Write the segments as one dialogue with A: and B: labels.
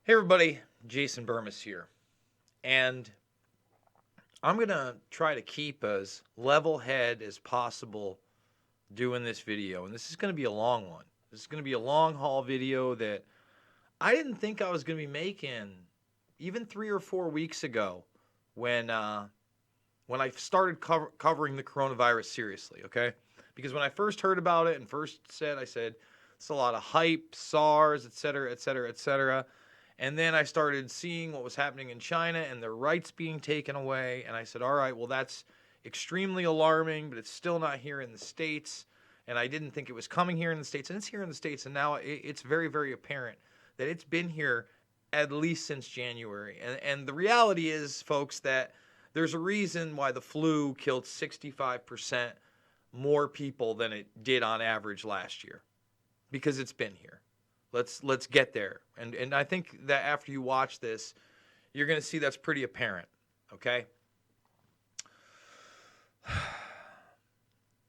A: Hey everybody, Jason Burmis here. And I'm going to try to keep as level head as possible doing this video. And this is going to be a long one. This is going to be a long haul video that I didn't think I was going to be making even 3 or 4 weeks ago when I started covering the coronavirus seriously, okay? Because when I first heard about it and I said, it's a lot of hype, SARS, et cetera, et cetera, et cetera. And then I started seeing what was happening in China and their rights being taken away. And I said, all right, well, that's extremely alarming, but it's still not here in the States. And I didn't think it was coming here in the States. And it's here in the States. And now it's very, very apparent that it's been here at least since January. And the reality is, folks, that there's a reason why the flu killed 65% more people than it did on average last year, because it's been here. Let's get there. And I think that after you watch this, you're going to see that's pretty apparent, okay?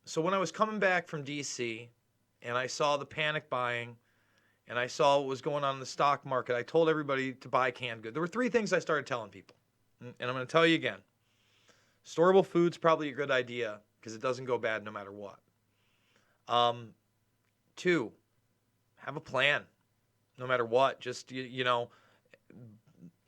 A: So when I was coming back from DC and I saw the panic buying and I saw what was going on in the stock market, I told everybody to buy canned goods. There were three things I started telling people. And I'm going to tell you again. Storable food's probably a good idea because it doesn't go bad no matter what. 2, have a plan no matter what. Just,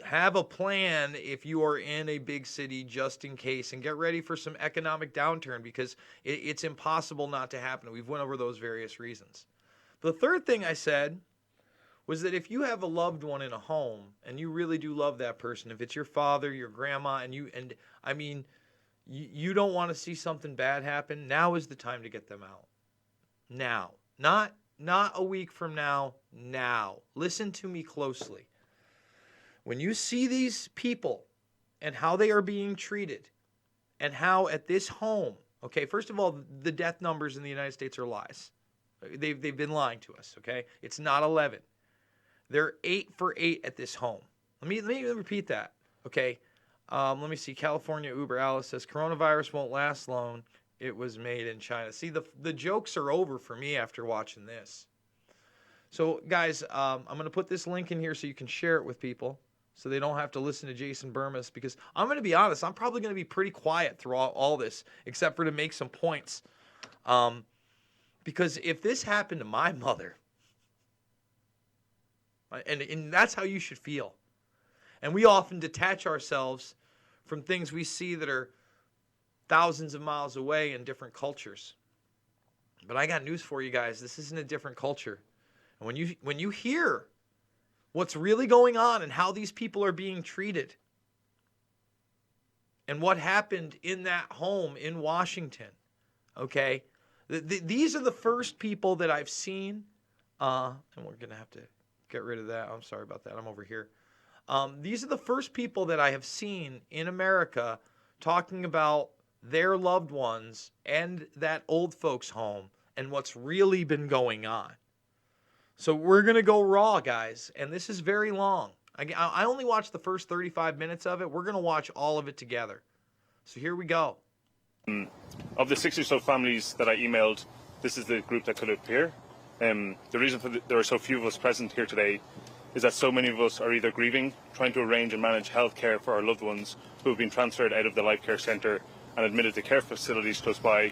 A: have a plan if you are in a big city just in case, and get ready for some economic downturn because it's impossible not to happen. We've went over those various reasons. The third thing I said was that if you have a loved one in a home and you really do love that person, if it's your father, your grandma, you don't want to see something bad happen, now is the time to get them out. Now. Not a week from now, now. Listen to me closely. When you see these people and how they are being treated and how at this home, okay, first of all, the death numbers in the United States are lies. They've been lying to us, okay? It's not 11. They're 8 for 8 at this home. Let me repeat that, okay? Let me see. California Uber Alice says, coronavirus won't last long. It was made in China. See, the jokes are over for me after watching this. So, guys, I'm going to put this link in here so you can share it with people so they don't have to listen to Jason Burmis, because I'm going to be honest, I'm probably going to be pretty quiet through all this, except for to make some points. Because if this happened to my mother, and that's how you should feel. And we often detach ourselves from things we see that are thousands of miles away in different cultures. But I got news for you guys. This isn't a different culture. And when you hear what's really going on and how these people are being treated and what happened in that home in Washington, okay, these are the first people that I've seen, and we're going to have to get rid of that. I'm sorry about that. I'm over here. These are the first people that I have seen in America talking about their loved ones and that old folks home and what's really been going on. So we're going to go raw, guys, and this is very long. I only watched the first 35 minutes of it. We're going to watch all of it together. So here we go.
B: Of the 6 or so families that I emailed, this is the group that could appear. The reason there are so few of us present here today is that so many of us are either grieving, trying to arrange and manage health care for our loved ones who have been transferred out of the Life Care Centre and admitted to care facilities close by,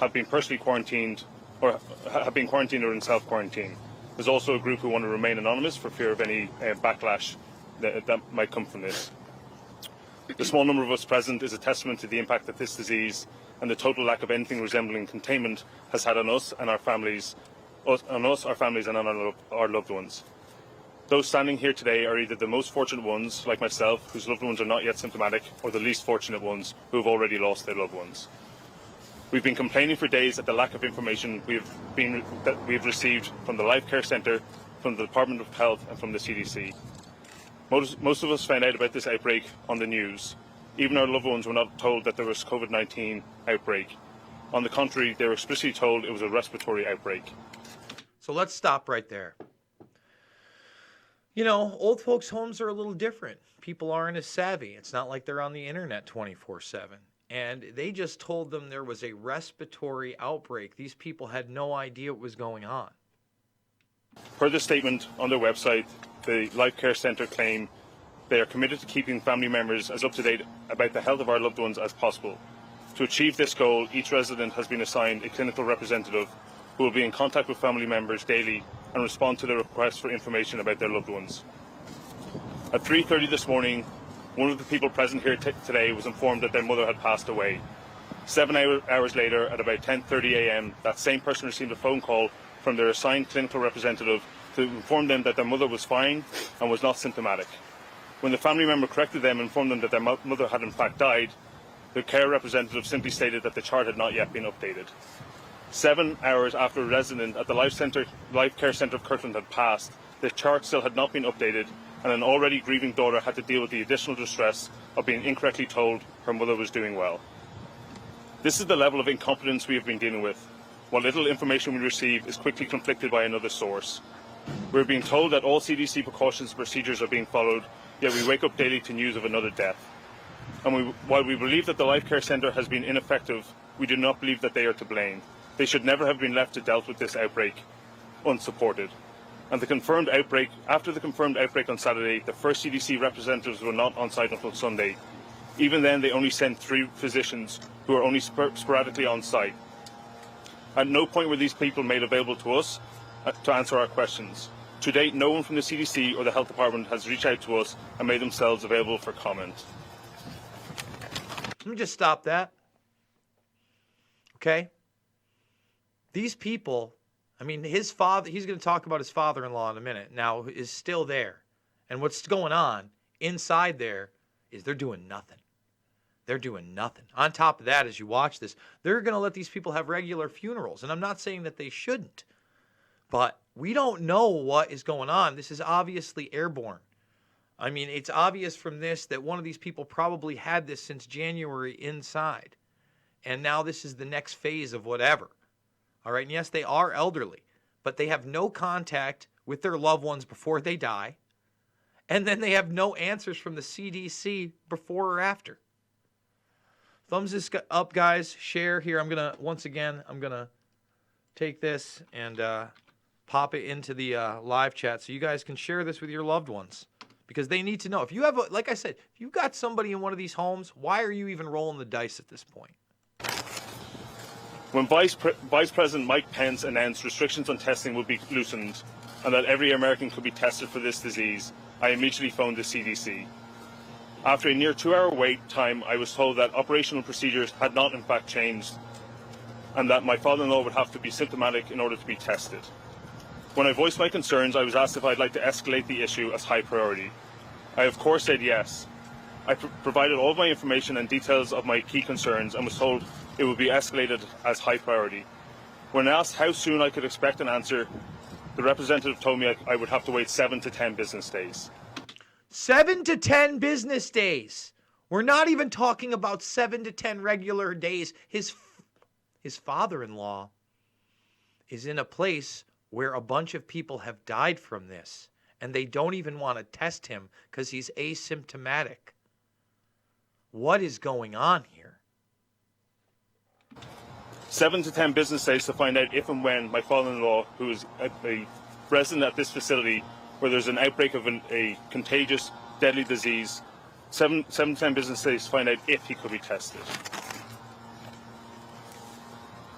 B: have been personally quarantined or have been quarantined or in self-quarantine. There's also a group who want to remain anonymous for fear of any backlash that might come from this. The small number of us present is a testament to the impact that this disease and the total lack of anything resembling containment has had on us and our families, our families and on our loved ones. Those standing here today are either the most fortunate ones, like myself, whose loved ones are not yet symptomatic, or the least fortunate ones, who have already lost their loved ones. We've been complaining for days at the lack of information we've received from the Life Care Centre, from the Department of Health, and from the CDC. Most of us found out about this outbreak on the news. Even our loved ones were not told that there was COVID-19 outbreak. On the contrary, they were explicitly told it was a respiratory outbreak.
A: So let's stop right there. You know, old folks' homes are a little different. People aren't as savvy. It's not like they're on the internet 24/7. And they just told them there was a respiratory outbreak. These people had no idea what was going on.
B: Per the statement on their website, the Life Care Centre claim they are committed to keeping family members as up to date about the health of our loved ones as possible. To achieve this goal, each resident has been assigned a clinical representative who will be in contact with family members daily and respond to their requests for information about their loved ones. At 3:30 this morning, one of the people present here today was informed that their mother had passed away. 7 hours later, at about 10:30 a.m., that same person received a phone call from their assigned clinical representative to inform them that their mother was fine and was not symptomatic. When the family member corrected them and informed them that their mother had in fact died, the care representative simply stated that the chart had not yet been updated. 7 hours after a resident at the Life Care Centre of Kirkland had passed, the chart still had not been updated, and an already grieving daughter had to deal with the additional distress of being incorrectly told her mother was doing well. This is the level of incompetence we have been dealing with. What little information we receive is quickly conflicted by another source. We're being told that all CDC precautions and procedures are being followed, yet we wake up daily to news of another death. And while we believe that the Life Care Centre has been ineffective, we do not believe that they are to blame. They should never have been left to deal with this outbreak unsupported. And after the confirmed outbreak on Saturday, the first CDC representatives were not on site until Sunday. Even then, they only sent 3 physicians who are only sporadically on site. At no point were these people made available to us to answer our questions. To date, no one from the CDC or the Health Department has reached out to us and made themselves available for comment.
A: Let me just stop that. Okay? These people, I mean, his father, he's going to talk about his father-in-law in a minute, now is still there. And what's going on inside there is they're doing nothing. They're doing nothing. On top of that, as you watch this, they're going to let these people have regular funerals. And I'm not saying that they shouldn't, but we don't know what is going on. This is obviously airborne. I mean, it's obvious from this that one of these people probably had this since January inside. And now this is the next phase of whatever. All right. And yes, they are elderly, but they have no contact with their loved ones before they die. And then they have no answers from the CDC before or after. Thumbs this up, guys. Share here. I'm going to take this and pop it into the live chat so you guys can share this with your loved ones because they need to know. If you have, like I said, if you've got somebody in one of these homes, why are you even rolling the dice at this point?
B: When Vice President Mike Pence announced restrictions on testing would be loosened and that every American could be tested for this disease, I immediately phoned the CDC. After a near 2-hour wait time, I was told that operational procedures had not in fact changed and that my father-in-law would have to be symptomatic in order to be tested. When I voiced my concerns, I was asked if I'd like to escalate the issue as high priority. I of course said yes. I provided all of my information and details of my key concerns and was told it would be escalated as high priority. When asked how soon I could expect an answer, the representative told me I would have to wait 7 to 10 business days.
A: 7 to 10 business days. We're not even talking about 7 to 10 regular days. His father-in-law is in a place where a bunch of people have died from this, and they don't even want to test him because he's asymptomatic. What is going on here?
B: 7 to 10 business days to find out if and when my father-in-law, who is a resident at this facility where there's an outbreak of a contagious, deadly disease, 7 to 10 business days to find out if he could be tested.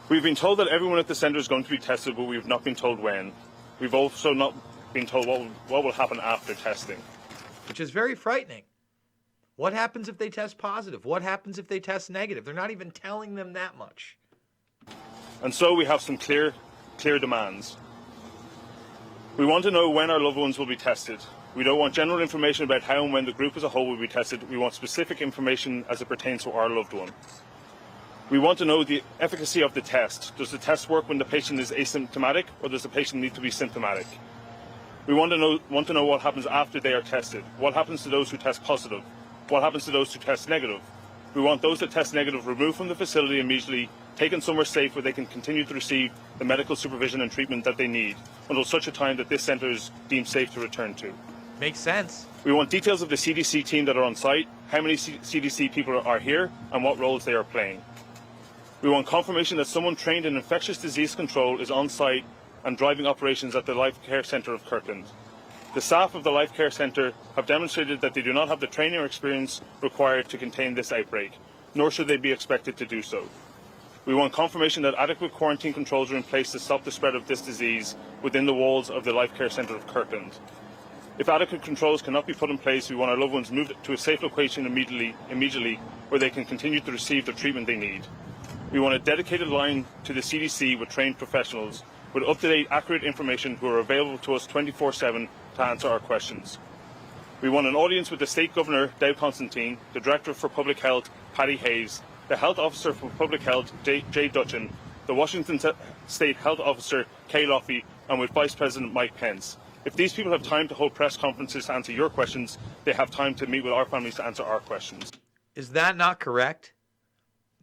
B: We've been told that everyone at the centre is going to be tested, but we've not been told when. We've also not been told what will happen after testing.
A: Which is very frightening. What happens if they test positive? What happens if they test negative? They're not even telling them that much.
B: And so we have some clear demands. We want to know when our loved ones will be tested. We don't want general information about how and when the group as a whole will be tested. We want specific information as it pertains to our loved one. We want to know the efficacy of the test. Does the test work when the patient is asymptomatic, or does the patient need to be symptomatic? We want to know what happens after they are tested. What happens to those who test positive? What happens to those who test negative? We want those that test negative removed from the facility immediately, taken somewhere safe where they can continue to receive the medical supervision and treatment that they need until such a time that this centre is deemed safe to return to.
A: Makes sense.
B: We want details of the CDC team that are on site, how many CDC people are here, and what roles they are playing. We want confirmation that someone trained in infectious disease control is on site and driving operations at the Life Care Centre of Kirkland. The staff of the Life Care Centre have demonstrated that they do not have the training or experience required to contain this outbreak, nor should they be expected to do so. We want confirmation that adequate quarantine controls are in place to stop the spread of this disease within the walls of the Life Care Centre of Kirkland. If adequate controls cannot be put in place, we want our loved ones moved to a safe location immediately where they can continue to receive the treatment they need. We want a dedicated line to the CDC with trained professionals with up-to-date, accurate information who are available to us 24/7 to answer our questions. We want an audience with the State Governor, Dow Constantine, the Director for Public Health, Paddy Hayes, the Health Officer for Public Health, Jay Dutchin, the Washington State Health Officer, Kay Loughy, and with Vice President Mike Pence. If these people have time to hold press conferences to answer your questions, they have time to meet with our families to answer our questions.
A: Is that not correct?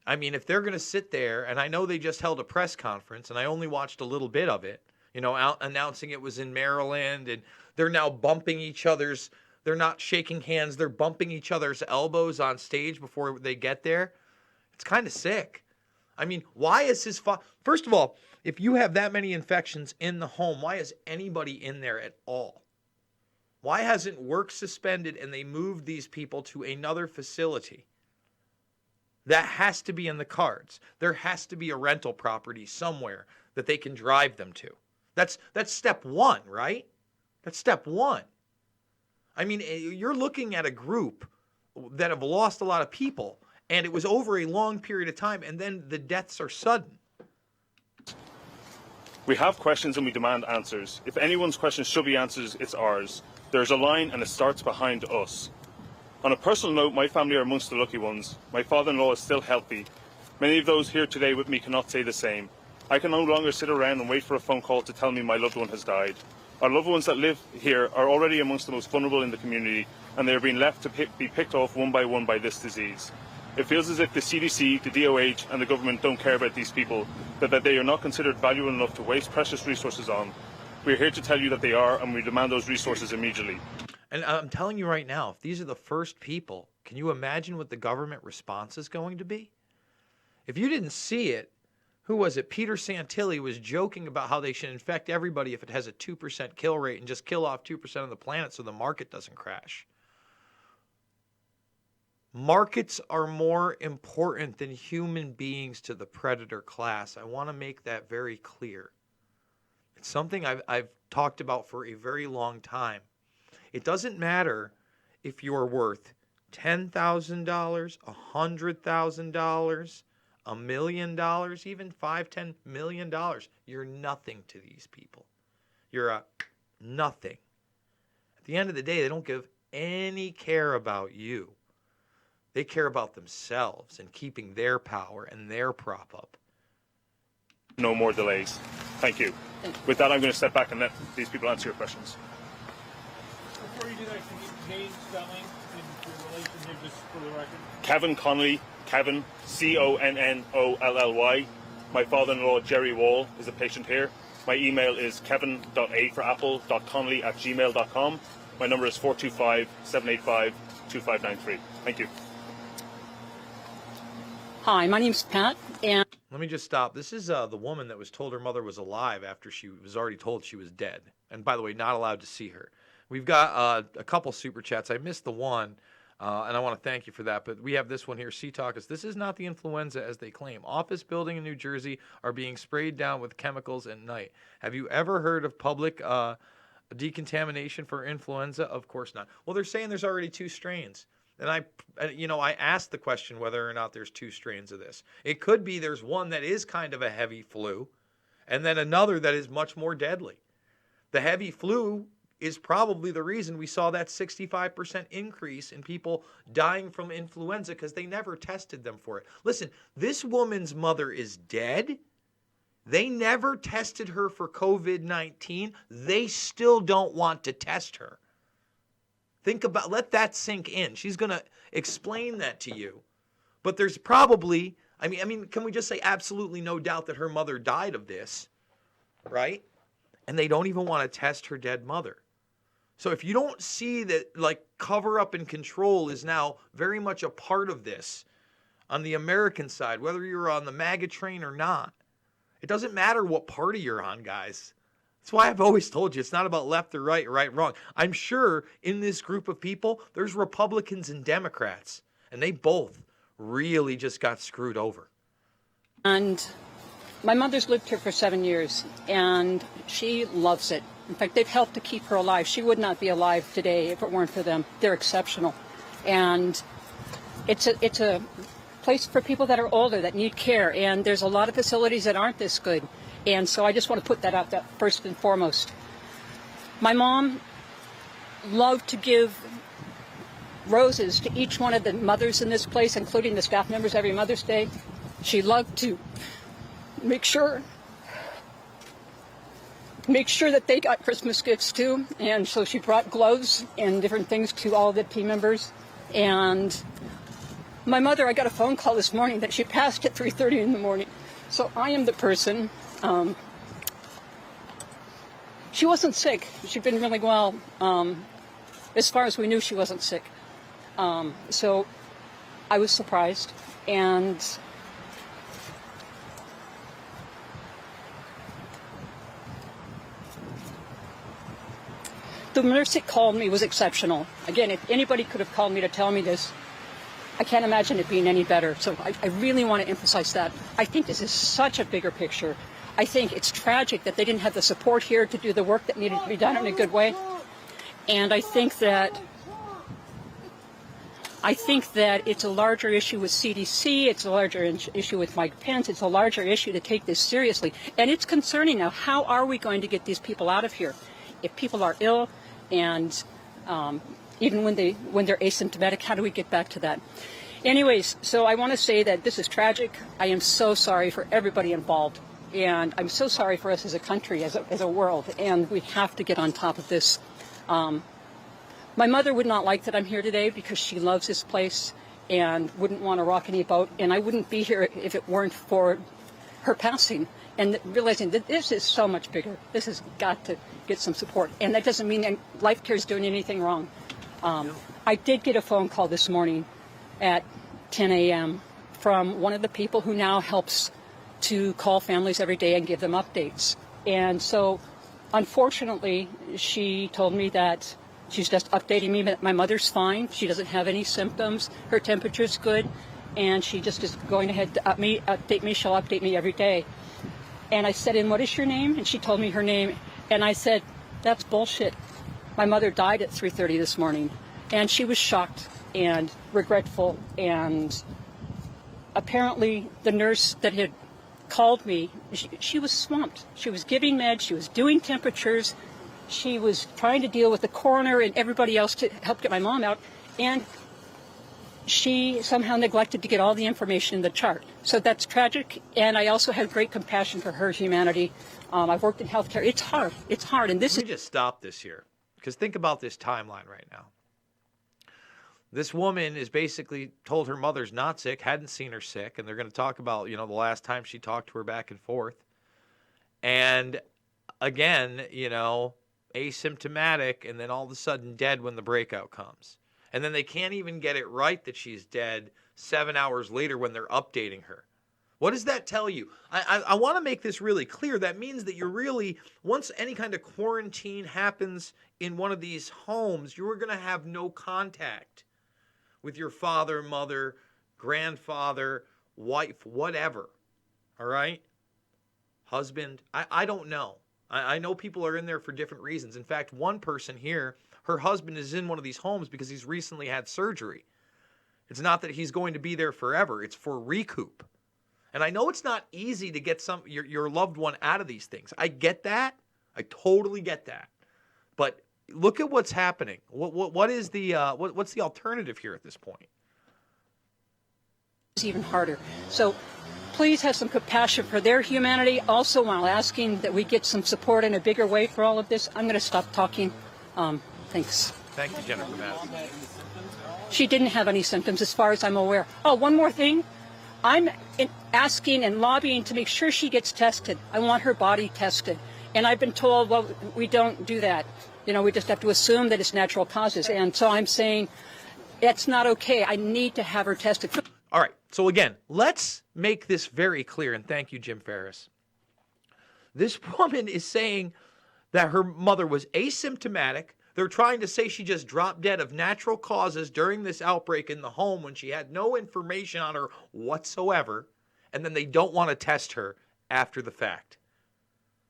A: I mean, if they're going to sit there, and I know they just held a press conference, and I only watched a little bit of it, announcing it was in Maryland, and they're now bumping each other's, they're not shaking hands, they're bumping each other's elbows on stage before they get there. It's kind of sick. I mean, why is his first of all, if you have that many infections in the home, why is anybody in there at all? Why hasn't work suspended and they moved these people to another facility? That has to be in the cards. There has to be a rental property somewhere that they can drive them to. That's step one, right? That's step one. I mean, you're looking at a group that have lost a lot of people, and it was over a long period of time, and then the deaths are sudden.
B: We have questions and we demand answers. If anyone's question should be answered, it's ours. There's a line and it starts behind us. On a personal note, my family are amongst the lucky ones. My father-in-law is still healthy. Many of those here today with me cannot say the same. I can no longer sit around and wait for a phone call to tell me my loved one has died. Our loved ones that live here are already amongst the most vulnerable in the community, and they are being left to be picked off one by this disease. It feels as if the CDC, the DOH and the government don't care about these people, that they are not considered valuable enough to waste precious resources on. We are here to tell you that they are, and we demand those resources immediately.
A: And I'm telling you right now, if these are the first people, can you imagine what the government response is going to be? If you didn't see it, who was it? Peter Santilli was joking about how they should infect everybody if it has a 2% kill rate and just kill off 2% of the planet so the market doesn't crash. Markets are more important than human beings to the predator class. I want to make that very clear. It's something I've talked about for a very long time. It doesn't matter if you're worth $10,000, $100,000, $1 million, even $5-10 million. You're nothing to these people. You're a nothing. At the end of the day, they don't give any care about you. They care about themselves and keeping their power and their prop up.
B: No more delays. Thank you. With that, I'm going to step back and let these people answer your questions.
C: Before you do that, can you name spelling in relationship just for the record?
B: Kevin Connolly, Kevin, Connolly. My father-in-law, Jerry Wall, is a patient here. My email is kevin.a4apple.connolly@gmail.com. My number is 425-785-2593. Thank you.
D: Hi, my name's Pat, and
A: Let me just stop. This is the woman that was told her mother was alive after she was already told she was dead. And by the way, not allowed to see her. We've got a couple super chats. I missed the one, and I want to thank you for that. But we have this one here. C-Talk. This is not the influenza as they claim. Office building in New Jersey are being sprayed down with chemicals at night. Have you ever heard of public decontamination for influenza? Of course not. Well, they're saying there's already 2 strains. And I asked the question whether or not there's 2 strains of this. It could be there's one that is kind of a heavy flu, and then another that is much more deadly. The heavy flu is probably the reason we saw that 65% increase in people dying from influenza because they never tested them for it. Listen, this woman's mother is dead. They never tested her for COVID-19. They still don't want to test her. Let that sink in. She's going to explain that to you. But there's probably, I mean, can we just say absolutely no doubt that her mother died of this, right? And they don't even want to test her dead mother. So if you don't see that, like, cover up and control is now very much a part of this on the American side, whether you're on the MAGA train or not, it doesn't matter what party you're on, guys. That's why I've always told you it's not about left or right, wrong. I'm sure in this group of people, there's Republicans and Democrats, and they both really just got screwed over.
D: And my mother's lived here for 7 years, and she loves it. In fact, they've helped to keep her alive. She would not be alive today if it weren't for them. They're exceptional. And it's a place for people that are older, that need care, and there's a lot of facilities that aren't this good. And so I just want to put that out there first and foremost. My mom loved to give roses to each one of the mothers in this place, including the staff members, every Mother's Day. She loved to make sure that they got Christmas gifts too. And so she brought gloves and different things to all the team members. And my mother, I got a phone call this morning that she passed at 3:30 in the morning. So I am the person. She wasn't sick. She'd been really well. As far as we knew, she wasn't sick. So I was surprised. And the nurse that called me was exceptional. Again, if anybody could have called me to tell me this, I can't imagine it being any better. So I really want to emphasize that. I think this is such a bigger picture. I think it's tragic that they didn't have the support here to do the work that needed to be done in a good way. And I think that it's a larger issue with CDC, it's a larger issue with Mike Pence, it's a larger issue to take this seriously. And it's concerning now. How are we going to get these people out of here? If people are ill and even when they're asymptomatic, how do we get back to that? Anyways, so I want to say that this is tragic. I am so sorry for everybody involved. And I'm so sorry for us as a country, as a world. And we have to get on top of this. My mother would not like that I'm here today because she loves this place and wouldn't want to rock any boat. And I wouldn't be here if it weren't for her passing and realizing that this is so much bigger. This has got to get some support. And that doesn't mean Life Care is doing anything wrong. I did get a phone call this morning at 10 a.m. from one of the people who now helps to call families every day and give them updates. And so, unfortunately, she told me that she's just updating me that my mother's fine. She doesn't have any symptoms. Her temperature's good. And she just is going ahead to update me. She'll update me every day. And I said, and what is your name? And she told me her name. And I said, that's bullshit. My mother died at 3:30 this morning. And she was shocked and regretful. And apparently the nurse that had called me, she was swamped. She was giving meds, she was doing temperatures, she was trying to deal with the coroner and everybody else to help get my mom out, and she somehow neglected to get all the information in the chart. So that's tragic, and I also have great compassion for her humanity. I've worked in healthcare. It's hard, and this
A: Let me just stop this here, because think about this timeline right now. This woman is basically told her mother's not sick, hadn't seen her sick, and they're going to talk about, the last time she talked to her back and forth. And again, asymptomatic, and then all of a sudden dead when the breakout comes. And then they can't even get it right that she's dead 7 hours later when they're updating her. What does that tell you? I want to make this really clear. That means that you're really, once any kind of quarantine happens in one of these homes, you're going to have no contact with your father, mother, grandfather, wife, whatever. All right? Husband. I don't know. I know people are in there for different reasons. In fact, one person here, her husband is in one of these homes because he's recently had surgery. It's not that he's going to be there forever. It's for recoup. And I know it's not easy to get your loved one out of these things. I get that. I totally get that. But look at what's happening. What's the alternative here at this point?
D: is even harder. So please have some compassion for their humanity. Also, while asking that we get some support in a bigger way for all of this, I'm going to stop talking. Thanks.
A: Thank you, Jennifer Madison.
D: She didn't have any symptoms as far as I'm aware. Oh, one more thing. I'm asking and lobbying to make sure she gets tested. I want her body tested. And I've been told, well, we don't do that. You know, we just have to assume that it's natural causes. And so I'm saying it's not okay. I need to have her tested.
A: All right. So again, let's make this very clear. And thank you, Jim Ferris. This woman is saying that her mother was asymptomatic. They're trying to say she just dropped dead of natural causes during this outbreak in the home when she had no information on her whatsoever, and then they don't want to test her after the fact.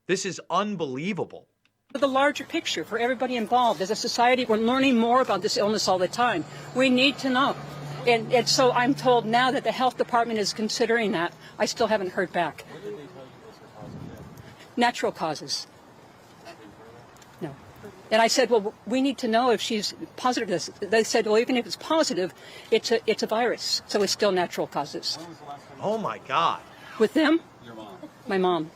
A: This is unbelievable.
D: The larger picture for everybody involved. As a society, we're learning more about this illness all the time. We need to know. And so I'm told now that the health department is considering that. I still haven't heard back.
E: What did they tell you was the cause of death?
D: Natural causes. No. And I said, well, we need to know if she's positive to this. They said, well, even if it's positive, it's a virus. So it's still natural causes.
E: When was the last time you
A: Oh my God.
D: With them,
E: saw your mom?
D: my mom.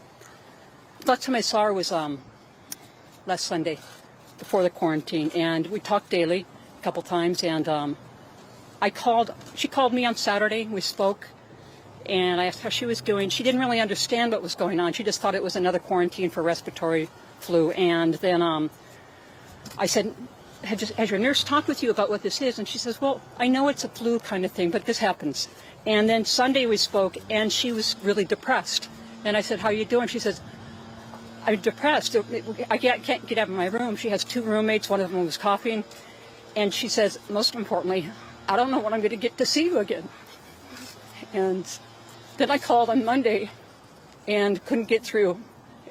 D: Last time I saw her was last Sunday before the quarantine. And we talked daily a couple times. And she called me on Saturday. We spoke. And I asked how she was doing. She didn't really understand what was going on. She just thought it was another quarantine for respiratory flu. And then I said, has your nurse talked with you about what this is? And she says, well, I know it's a flu kind of thing, but this happens. And then Sunday we spoke, and she was really depressed. And I said, how are you doing? She says, I'm depressed. I can't get out of my room. She has 2 roommates. One of them was coughing. And she says, most importantly, I don't know when I'm going to get to see you again. And then I called on Monday and couldn't get through.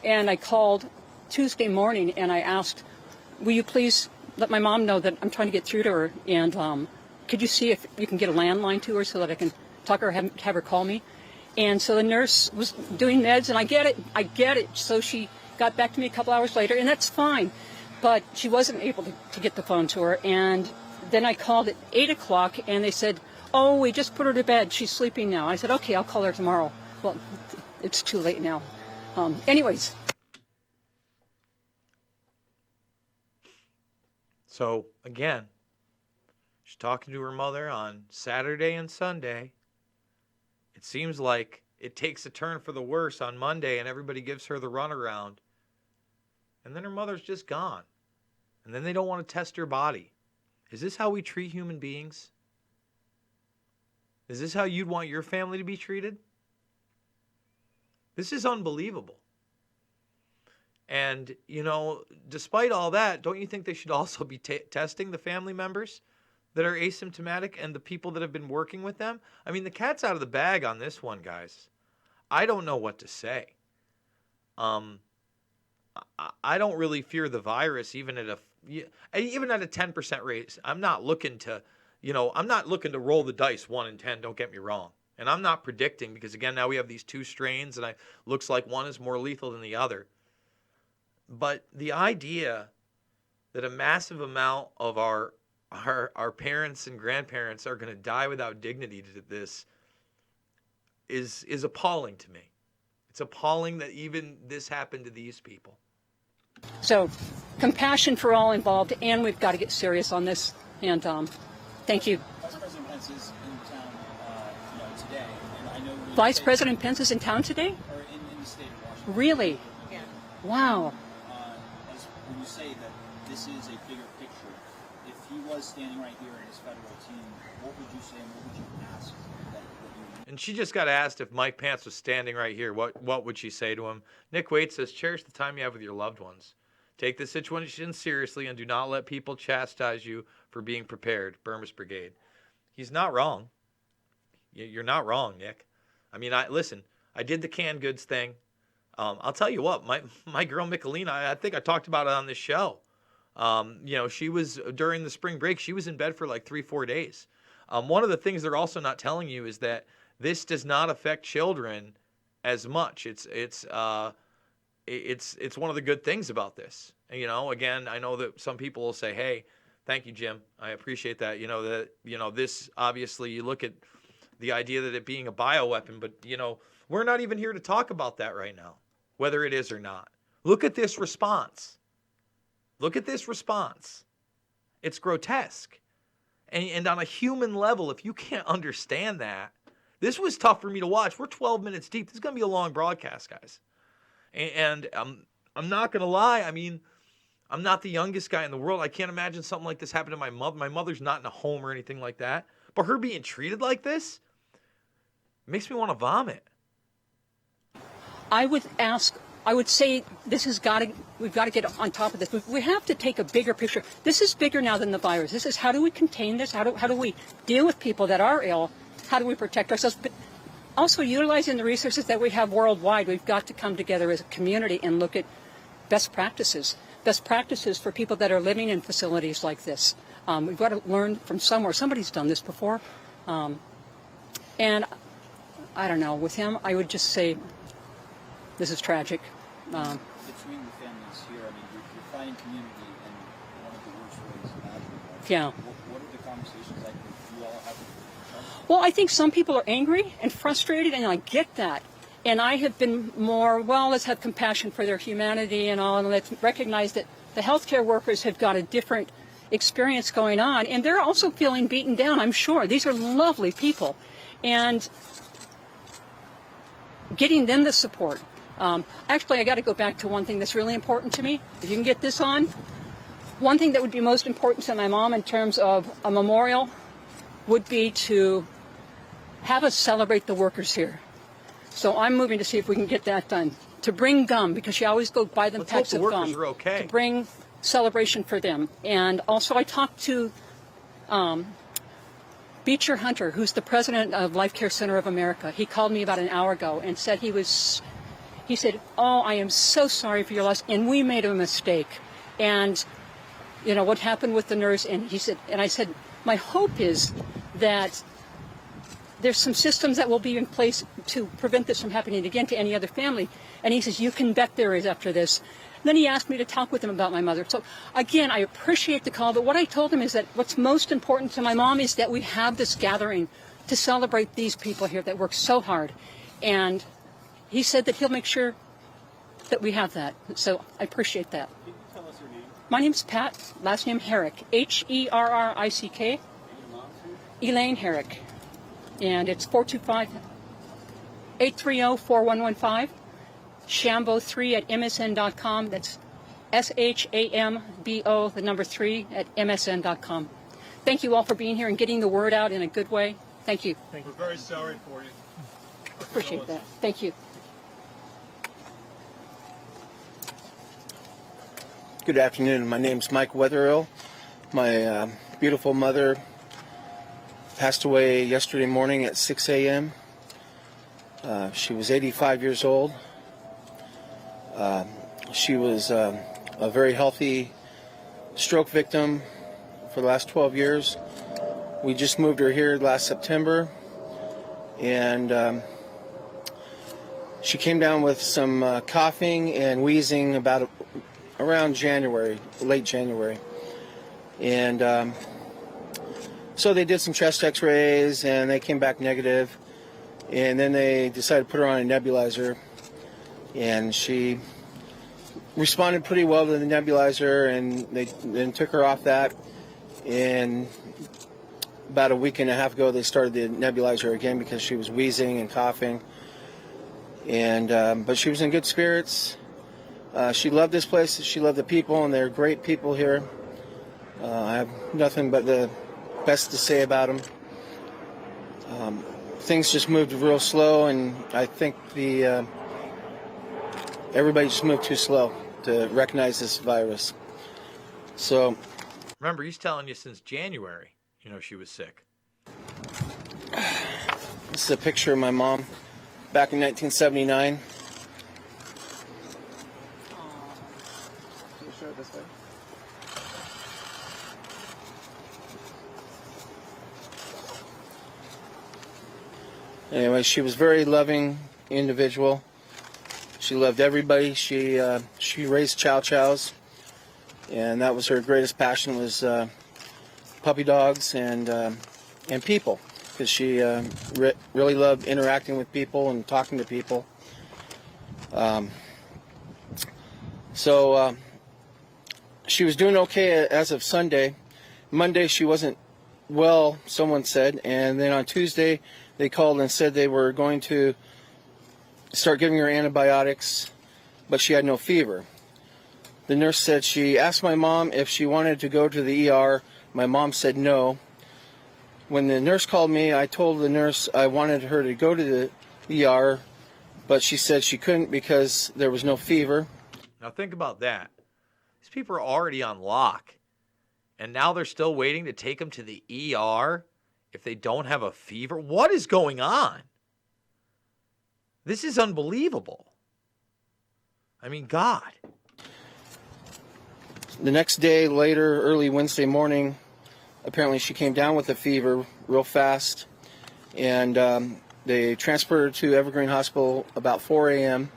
D: And I called Tuesday morning and I asked, will you please let my mom know that I'm trying to get through to her? And could you see if you can get a landline to her so that I can talk to her, have her call me? And so the nurse was doing meds, and I get it. So she got back to me a couple hours later, and that's fine. But she wasn't able to get the phone to her. And then I called at 8 o'clock, and they said, oh, we just put her to bed. She's sleeping now. I said, okay, I'll call her tomorrow. Well, it's too late now. Anyways.
A: So, again, she's talking to her mother on Saturday and Sunday. It seems like it takes a turn for the worse on Monday and everybody gives her the runaround. And then her mother's just gone. And then they don't want to test her body. Is this how we treat human beings? Is this how you'd want your family to be treated? This is unbelievable. And, despite all that, don't you think they should also be testing the family members that are asymptomatic and the people that have been working with them? I mean, the cat's out of the bag on this one, guys. I don't know what to say. I don't really fear the virus, even at a 10% rate. I'm not looking to roll the dice 1 in 10. Don't get me wrong. And I'm not predicting because, again, now we have these 2 strains and it looks like one is more lethal than the other. But the idea that a massive amount of our parents and grandparents are going to die without dignity to this is appalling to me. It's appalling that even this happened to these people.
D: So, compassion for all involved, and we've got to get serious on this. And thank you.
F: Vice President Pence is in town today, and I know
D: Vice President Pence is in town today?
F: or in the state of Washington.
D: Really?
F: Yeah.
D: Wow.
F: When you say that this is a bigger picture, if he was standing right here in his federal team, what would you say and what would you ask that you
A: And she just got asked if Mike Pence was standing right here, what would she say to him? Nick Waite says, cherish the time you have with your loved ones. Take this situation seriously and do not let people chastise you for being prepared. Burmese Brigade. He's not wrong. You're not wrong, Nick. I mean, I did the canned goods thing. I'll tell you what, my girl Michelina, I think I talked about it on this show. She was, during the spring break, she was in bed for like 3-4 days. One of the things they're also not telling you is that this does not affect children as much. It's one of the good things about this. And, again, I know that some people will say, hey, thank you, Jim. I appreciate that. This, obviously, you look at the idea that it being a bioweapon, but, we're not even here to talk about that right now, whether it is or not. Look at this response. It's grotesque. And on a human level, if you can't understand that, this was tough for me to watch. We're 12 minutes deep. This is going to be a long broadcast, guys. And I'm not going to lie. I mean, I'm not the youngest guy in the world. I can't imagine something like this happened to my mother. My mother's not in a home or anything like that. But her being treated like this makes me want to vomit.
D: I would ask I would say we've got to get on top of this. We have to take a bigger picture. This is bigger now than the virus. This is how do we contain this? How do we deal with people that are ill? How do we protect ourselves? But also utilizing the resources that we have worldwide, we've got to come together as a community and look at best practices for people that are living in facilities like this. We've got to learn from somewhere. Somebody's done this before. And I don't know, with him, I would just say this is tragic.
F: Between the families here, I mean, you're finding community in one of the worst ways imaginable.
D: Yeah.
F: What are the conversations like that you all have with each other?
D: Well, I think some people are angry and frustrated, and I get that. And I have been more, well, let's have compassion for their humanity and all, and let's recognize that the healthcare workers have got a different experience going on, and they're also feeling beaten down, I'm sure. These are lovely people. And getting them the support. Actually, I got to go back to one thing that's really important to me. If you can get this on. One thing that would be most important to my mom in terms of a memorial would be to have us celebrate the workers here. So I'm moving to see if we can get that done. To bring gum, because she always go buy them
A: Let's hope
D: packs
A: the
D: of
A: workers
D: gum.
A: are okay.
D: To bring celebration for them. And also I talked to Beecher Hunter, who's the president of Life Care Center of America. He called me about an hour ago and said he said, oh, I am so sorry for your loss, and we made a mistake. And, you know, what happened with the nurse, and he said, and I said, my hope is that there's some systems that will be in place to prevent this from happening again to any other family. And he says, you can bet there is after this. Then he asked me to talk with him about my mother. So, again, I appreciate the call, but what I told him is that what's most important to my mom is that we have this gathering to celebrate these people here that work so hard. And he said that he'll make sure that we have that. So I appreciate that.
E: Can you tell us your name?
D: My name's Pat, last name Herrick, Herrick,
E: And your mom's name?
D: Elaine Herrick. And it's 425-830-4115. Shambo3 at msn.com. That's SHAMBO, the number 3 at msn.com. Thank you all for being here and getting the word out in a good way. Thank you.
C: We're very sorry for you.
D: Appreciate that. Thank you.
G: Good afternoon. My name's Mike Wetherill. My beautiful mother passed away yesterday morning at 6 a.m. She was 85 years old. She was a very healthy stroke victim for the last 12 years. We just moved her here last September, and she came down with some coughing and wheezing around January, late January. And so they did some chest x-rays and they came back negative. And then they decided to put her on a nebulizer. And she responded pretty well to the nebulizer, and they then took her off that. And about a week and a half ago, they started the nebulizer again because she was wheezing and coughing. And but she was in good spirits. She loved this place. She loved the people, and they're great people here. I have nothing but the best to say about them. Things just moved real slow, and I think everybody just moved too slow to recognize this virus. So,
A: Remember, he's telling you since January, you know, she was sick.
G: this is a picture of my mom back in 1979. Can you show it this way? Anyway, she was a very loving individual. She loved everybody. She raised chow chows, and that was her greatest passion, was puppy dogs and people, because she really loved interacting with people and talking to people. So she was doing okay as of Sunday. Monday she wasn't well, someone said, and then on Tuesday they called and said they were going to start giving her antibiotics, but she had no fever. The nurse said she asked my mom if she wanted to go to the ER. My mom said no. When the nurse called me, I told the nurse I wanted her to go to the ER but she said she couldn't because there was no fever.
A: Now think about that. These people are already on lock, and now they're still waiting to take them to the ER if they don't have a fever. What is going on? This is unbelievable. I mean, God.
G: The next day, later, early Wednesday morning, apparently she came down with a fever real fast, and they transferred her to Evergreen Hospital about 4 a.m.,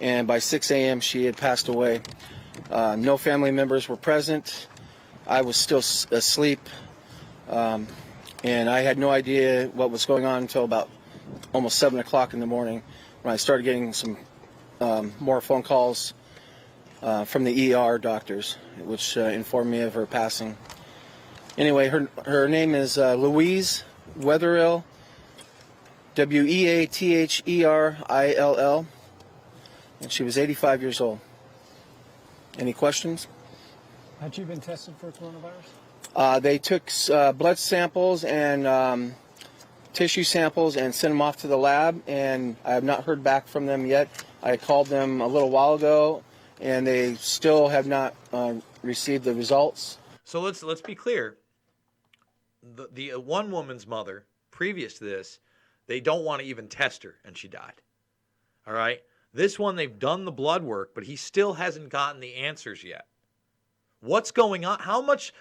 G: and by 6 a.m. she had passed away. No family members were present. I was still asleep, and I had no idea what was going on until about almost 7 o'clock in the morning when I started getting some more phone calls from the ER doctors, which informed me of her passing. Anyway, her name is Louise Wetherill, Weathererill, and she was 85 years old. Any questions?
C: Had you been tested for coronavirus?
G: They took blood samples and tissue samples and sent them off to the lab, and I have not heard back from them yet. I called them a little while ago, and they still have not received the results.
A: So let's be clear. The one woman's mother, previous to this, they don't want to even test her, and she died. All right? This one, they've done the blood work, but he still hasn't gotten the answers yet. What's going on? How much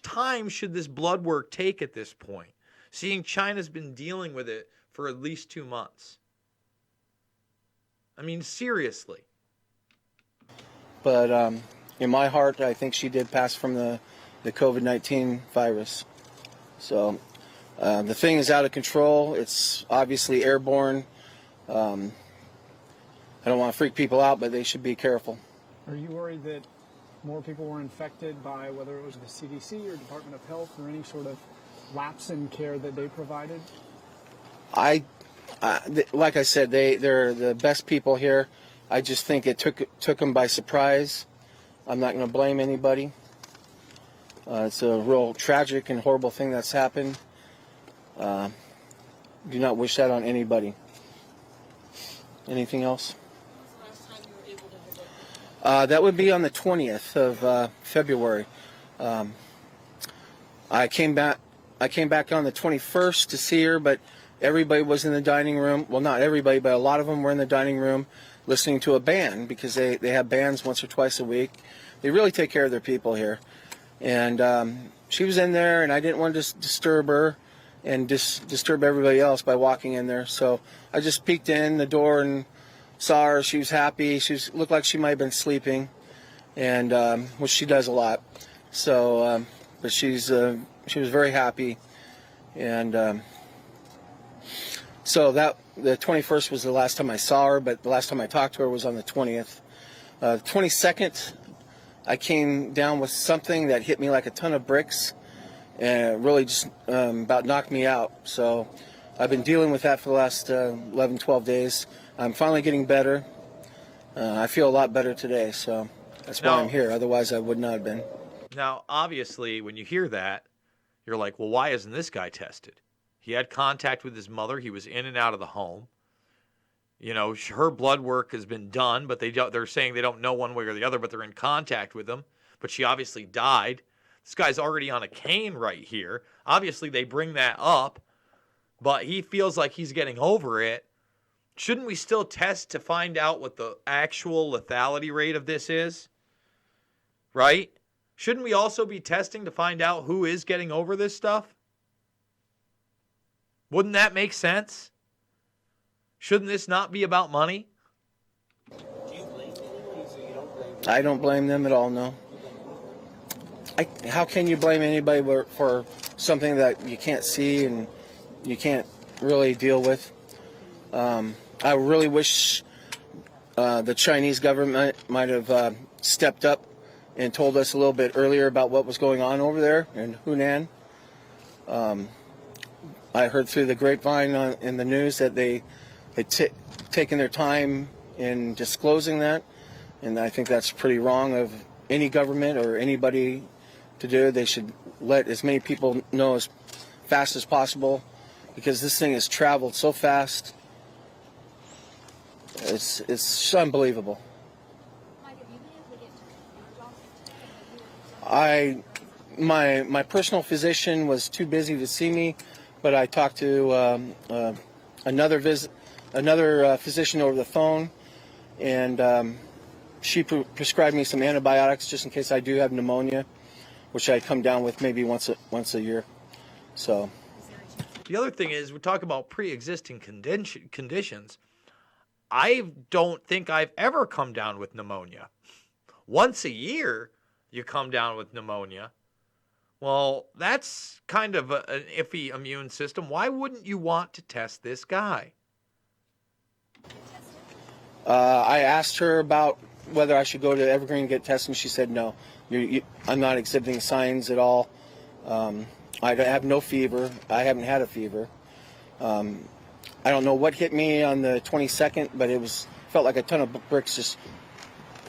A: time should this blood work take at this point? Seeing China's been dealing with it for at least 2 months. I mean, seriously.
G: But in my heart, I think she did pass from the COVID-19 virus. So the thing is out of control. It's obviously airborne. I don't want to freak people out, but they should be careful.
C: Are you worried that more people were infected by whether it was the CDC or Department of Health or any sort of lapse in care that they provided?
G: Like I said, they're the best people here. I just think it took them by surprise. I'm not going to blame anybody. It's a real tragic and horrible thing that's happened. Do not wish that on anybody. Anything else? That would be on the 20th of February. I came back on the 21st to see her, but everybody was in the dining room. Well, not everybody, but a lot of them were in the dining room listening to a band, because they have bands once or twice a week. They really take care of their people here. And she was in there, and I didn't want to disturb her and disturb everybody else by walking in there. So I just peeked in the door and saw her. She was happy. Looked like she might have been sleeping, and which she does a lot. So, but she was very happy, and so the 21st was the last time I saw her. But the last time I talked to her was on the 20th. 22nd, I came down with something that hit me like a ton of bricks, and it really just about knocked me out. So I've been dealing with that for the last 11, 12 days. I'm finally getting better. I feel a lot better today, so that's why I'm here. Otherwise, I would not have been.
A: Now, obviously, when you hear that, you're like, well, why isn't this guy tested? He had contact with his mother. He was in and out of the home. You know, her blood work has been done, but they're saying they don't know one way or the other, but they're in contact with him. But she obviously died. This guy's already on a cane right here. Obviously, they bring that up, but he feels like he's getting over it. Shouldn't we still test to find out what the actual lethality rate of this is? Right? Shouldn't we also be testing to find out who is getting over this stuff? Wouldn't that make sense? Shouldn't this not be about money?
G: I don't blame them at all, no. How can you blame anybody for something that you can't see and you can't really deal with? I really wish the Chinese government might have stepped up and told us a little bit earlier about what was going on over there in Hunan. I heard through the grapevine in the news that they had taken their time in disclosing that, and I think that's pretty wrong of any government or anybody to do. They should let as many people know as fast as possible, because this thing has traveled so fast. It's unbelievable. My personal physician was too busy to see me, but I talked to another physician over the phone, and she prescribed me some antibiotics just in case I do have pneumonia, which I come down with maybe once a year. So
A: The other thing is, we talk about pre-existing conditions. I don't think I've ever come down with pneumonia. Once a year, you come down with pneumonia. Well, that's kind of an iffy immune system. Why wouldn't you want to test this guy?
G: I asked her about whether I should go to Evergreen and get tested, and she said no. I'm not exhibiting signs at all. I have no fever. I haven't had a fever. I don't know what hit me on the 22nd, but felt like a ton of bricks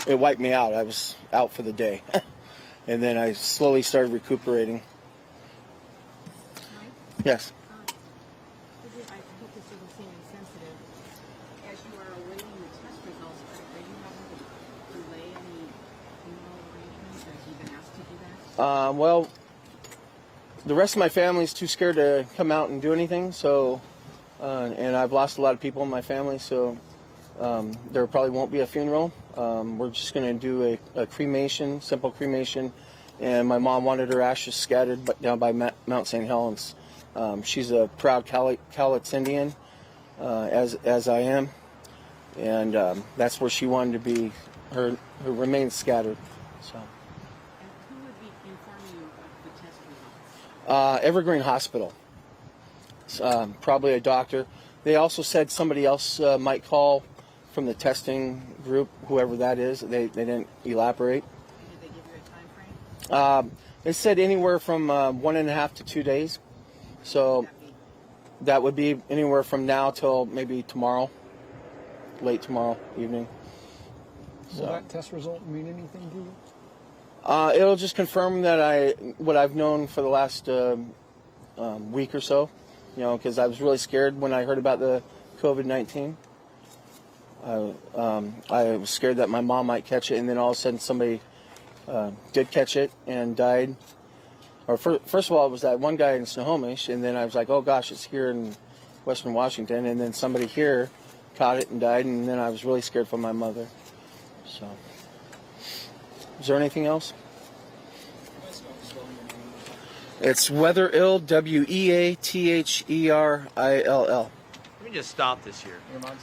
G: it wiped me out. I was out for the day. And then I slowly started recuperating. Yes.
H: I hope this doesn't seem insensitive. As you are awaiting the test results, are you having to delay any funeral arrangements? Have you been asked to do that?
G: Well, the rest of my family's too scared to come out and do anything. So, and I've lost a lot of people in my family, so there probably won't be a funeral. We're just going to do a cremation, simple cremation, and my mom wanted her ashes scattered down by Mount St. Helens. She's a proud Cowlitz Indian, as I am, and that's where she wanted to be. Her remains scattered. So.
H: And who would be informing you of the test results?
G: Evergreen Hospital. Probably a doctor. They also said somebody else might call from the testing group, whoever that is. They didn't elaborate.
H: Did they give you a time frame?
G: They said anywhere from 1.5 to 2 days. So that would be anywhere from now till maybe tomorrow, late tomorrow evening.
C: Will that test result mean anything to you?
G: It'll just confirm that what I've known for the last week or so, because I was really scared when I heard about the COVID-19. I was scared that my mom might catch it, and then all of a sudden somebody did catch it and died. Or first of all, it was that one guy in Snohomish, and then I was like, oh gosh, it's here in Western Washington, and then somebody here caught it and died, and then I was really scared for my mother. So, is there anything else? It's Weatherill, Weatherhill.
A: Let me just stop this here,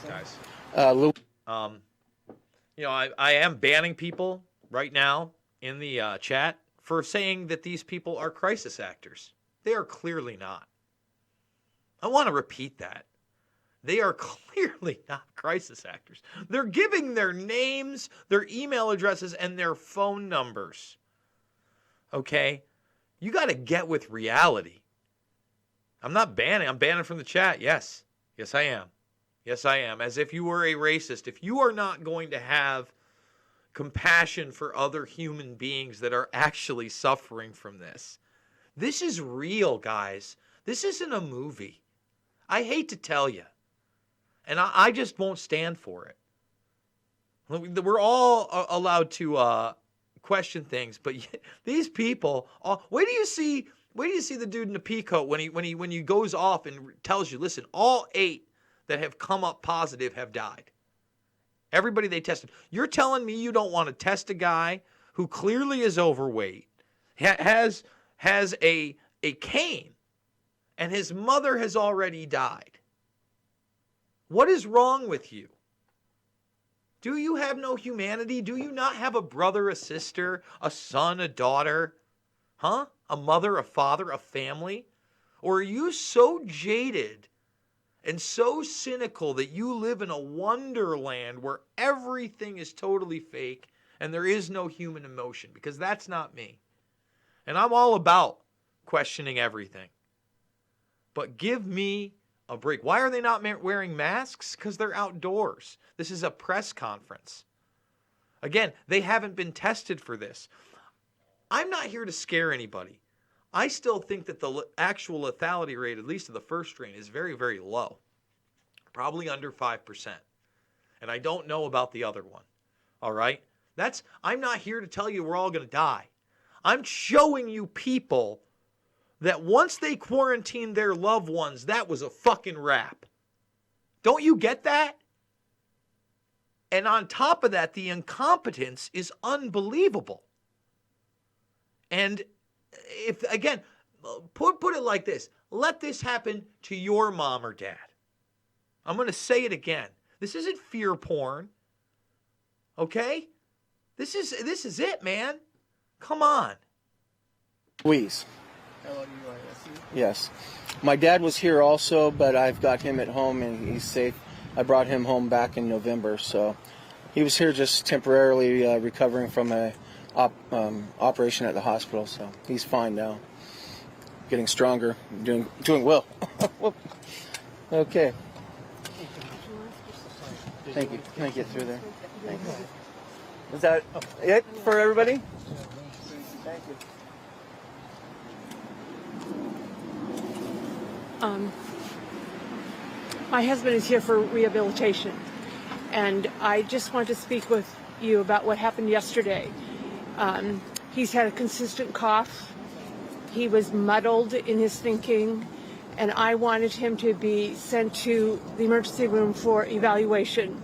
A: guys.
G: Lou.
A: I am banning people right now in the chat for saying that these people are crisis actors. They are clearly not. I want to repeat that. They are clearly not crisis actors. They're giving their names, their email addresses, and their phone numbers. Okay? You got to get with reality. I'm not banning. I'm banning from the chat. Yes. Yes, I am. Yes, I am. As if you were a racist. If you are not going to have compassion for other human beings that are actually suffering from this. This is real, guys. This isn't a movie. I hate to tell you. And I just won't stand for it. We're all allowed to question things, but these people, wait till you see the dude in the peacoat when he goes off and tells you, listen, all 8 that have come up positive have died. Everybody they tested. You're telling me you don't want to test a guy who clearly is overweight, has a cane, and his mother has already died. What is wrong with you? Do you have no humanity? Do you not have a brother, a sister, a son, a daughter? Huh? A mother, a father, a family? Or are you so jaded and so cynical that you live in a wonderland where everything is totally fake and there is no human emotion? Because that's not me. And I'm all about questioning everything. But give me a break. Why are they not wearing masks? Because they're outdoors. This is a press conference. Again, they haven't been tested for this. I'm not here to scare anybody. I still think that the actual lethality rate, at least of the first strain, is very, very low. Probably under 5%. and I don't know about the other one. All right? I'm not here to tell you we're all going to die. I'm showing you people that once they quarantined their loved ones, that was a fucking wrap. Don't you get that? And on top of that, the incompetence is unbelievable. And if, again, put it like this. Let this happen to your mom or dad. I'm going to say it again. This isn't fear porn. Okay? This is it, man. Come on.
G: Louise.
C: L-U-I-S-E.
G: Yes. My dad was here also, but I've got him at home and he's safe. I brought him home back in November, so he was here just temporarily recovering from a operation at the hospital, so he's fine now. Getting stronger, doing well. Okay. Thank you. Can I get through there? Thank you. Is that it for everybody? Thank you.
I: My husband is here for rehabilitation, and I just want to speak with you about what happened yesterday. He's had a consistent cough. He was muddled in his thinking, and I wanted him to be sent to the emergency room for evaluation,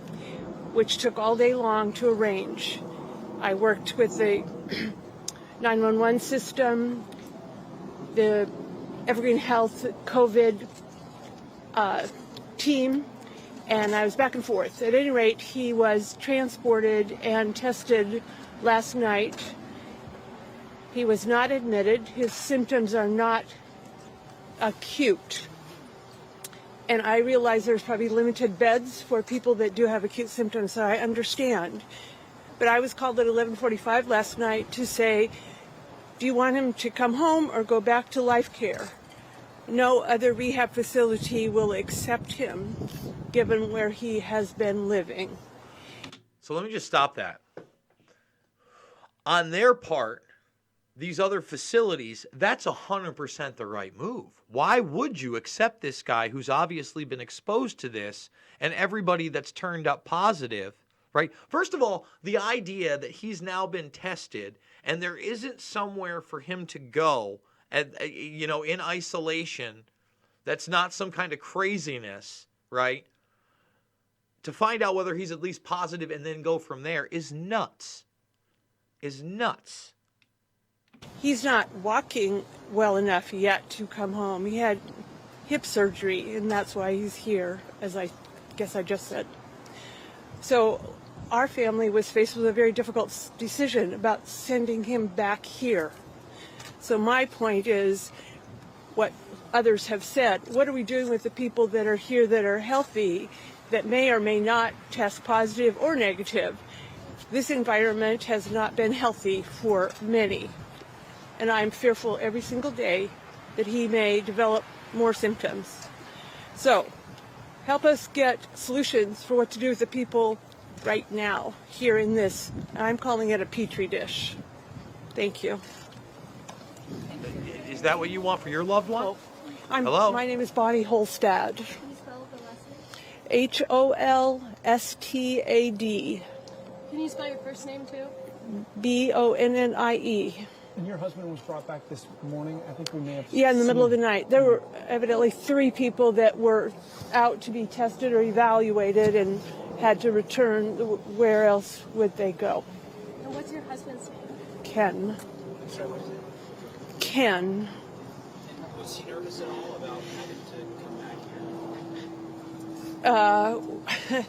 I: which took all day long to arrange. I worked with the 911 system, the Evergreen Health COVID team, and I was back and forth. At any rate, he was transported and tested last night. He was not admitted. His symptoms are not acute. And I realize there's probably limited beds for people that do have acute symptoms, so I understand. But I was called at 11:45 last night to say, do you want him to come home or go back to life care? No other rehab facility will accept him, given where he has been living.
A: So let me just stop that. On their part, these other facilities, that's 100% the right move. Why would you accept this guy who's obviously been exposed to this and everybody that's turned up positive, right? First of all, the idea that he's now been tested and there isn't somewhere for him to go in isolation, that's not some kind of craziness, right? To find out whether he's at least positive and then go from there is nuts. Is nuts.
I: He's not walking well enough yet to come home. He had hip surgery, and that's why he's here, as I guess I just said. So our family was faced with a very difficult decision about sending him back here. So my point is what others have said. What are we doing with the people that are here that are healthy, that may or may not test positive or negative? This environment has not been healthy for many. And I'm fearful every single day that he may develop more symptoms. So help us get solutions for what to do with the people right now here in this. I'm calling it a petri dish. Thank you.
A: Is that what you want for your loved one?
I: Hello? My name is Bonnie Holstad.
J: Can you spell the last
I: Holstad.
J: Can you spell your first name too?
I: Bonnie.
C: And your husband was brought back this morning. I think we may have.
I: Yeah, in the middle of the night. There were evidently 3 people that were out to be tested or evaluated and had to return. Where else would they go?
J: And what's your husband's name?
I: Ken. Ken.
F: Was he nervous at all about having to come back here?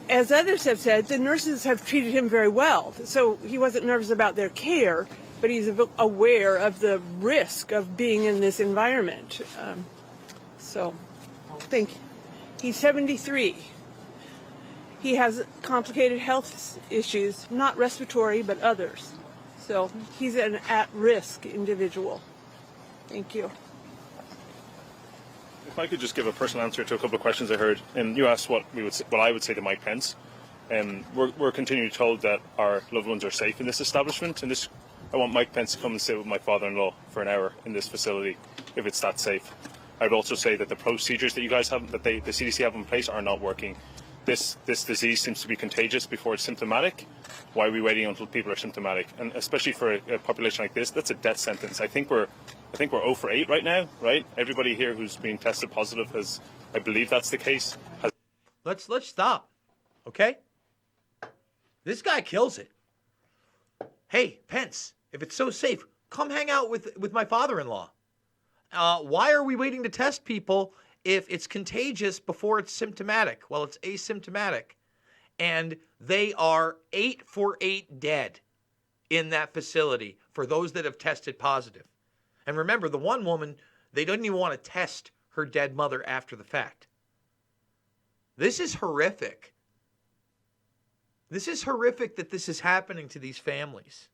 I: As others have said, the nurses have treated him very well. So he wasn't nervous about their care, but he's aware of the risk of being in this environment. He's 73. He has complicated health issues, not respiratory, but others. So he's an at-risk individual. Thank you.
B: If I could just give a personal answer to a couple of questions I heard. You asked what I would say to Mike Pence. We're continually told that our loved ones are safe in this establishment. And I want Mike Pence to come and sit with my father-in-law for an hour in this facility, if it's that safe. I would also say that the procedures that you guys have, that the CDC have in place, are not working. this disease seems to be contagious before it's symptomatic. Why are we waiting until people are symptomatic? And especially for a population like this, that's a death sentence. I think we're 0 for 8 right now, right? Everybody here who's been tested positive has, I believe that's the case.
A: Let's stop, okay? This guy kills it. Hey, Pence, if it's so safe, come hang out with my father-in-law. Why are we waiting to test people if it's contagious before it's symptomatic? Well, it's asymptomatic. And they are 8 for 8 dead in that facility for those that have tested positive. And remember, the one woman, they didn't even want to test her dead mother after the fact. This is horrific. This is horrific that this is happening to these families.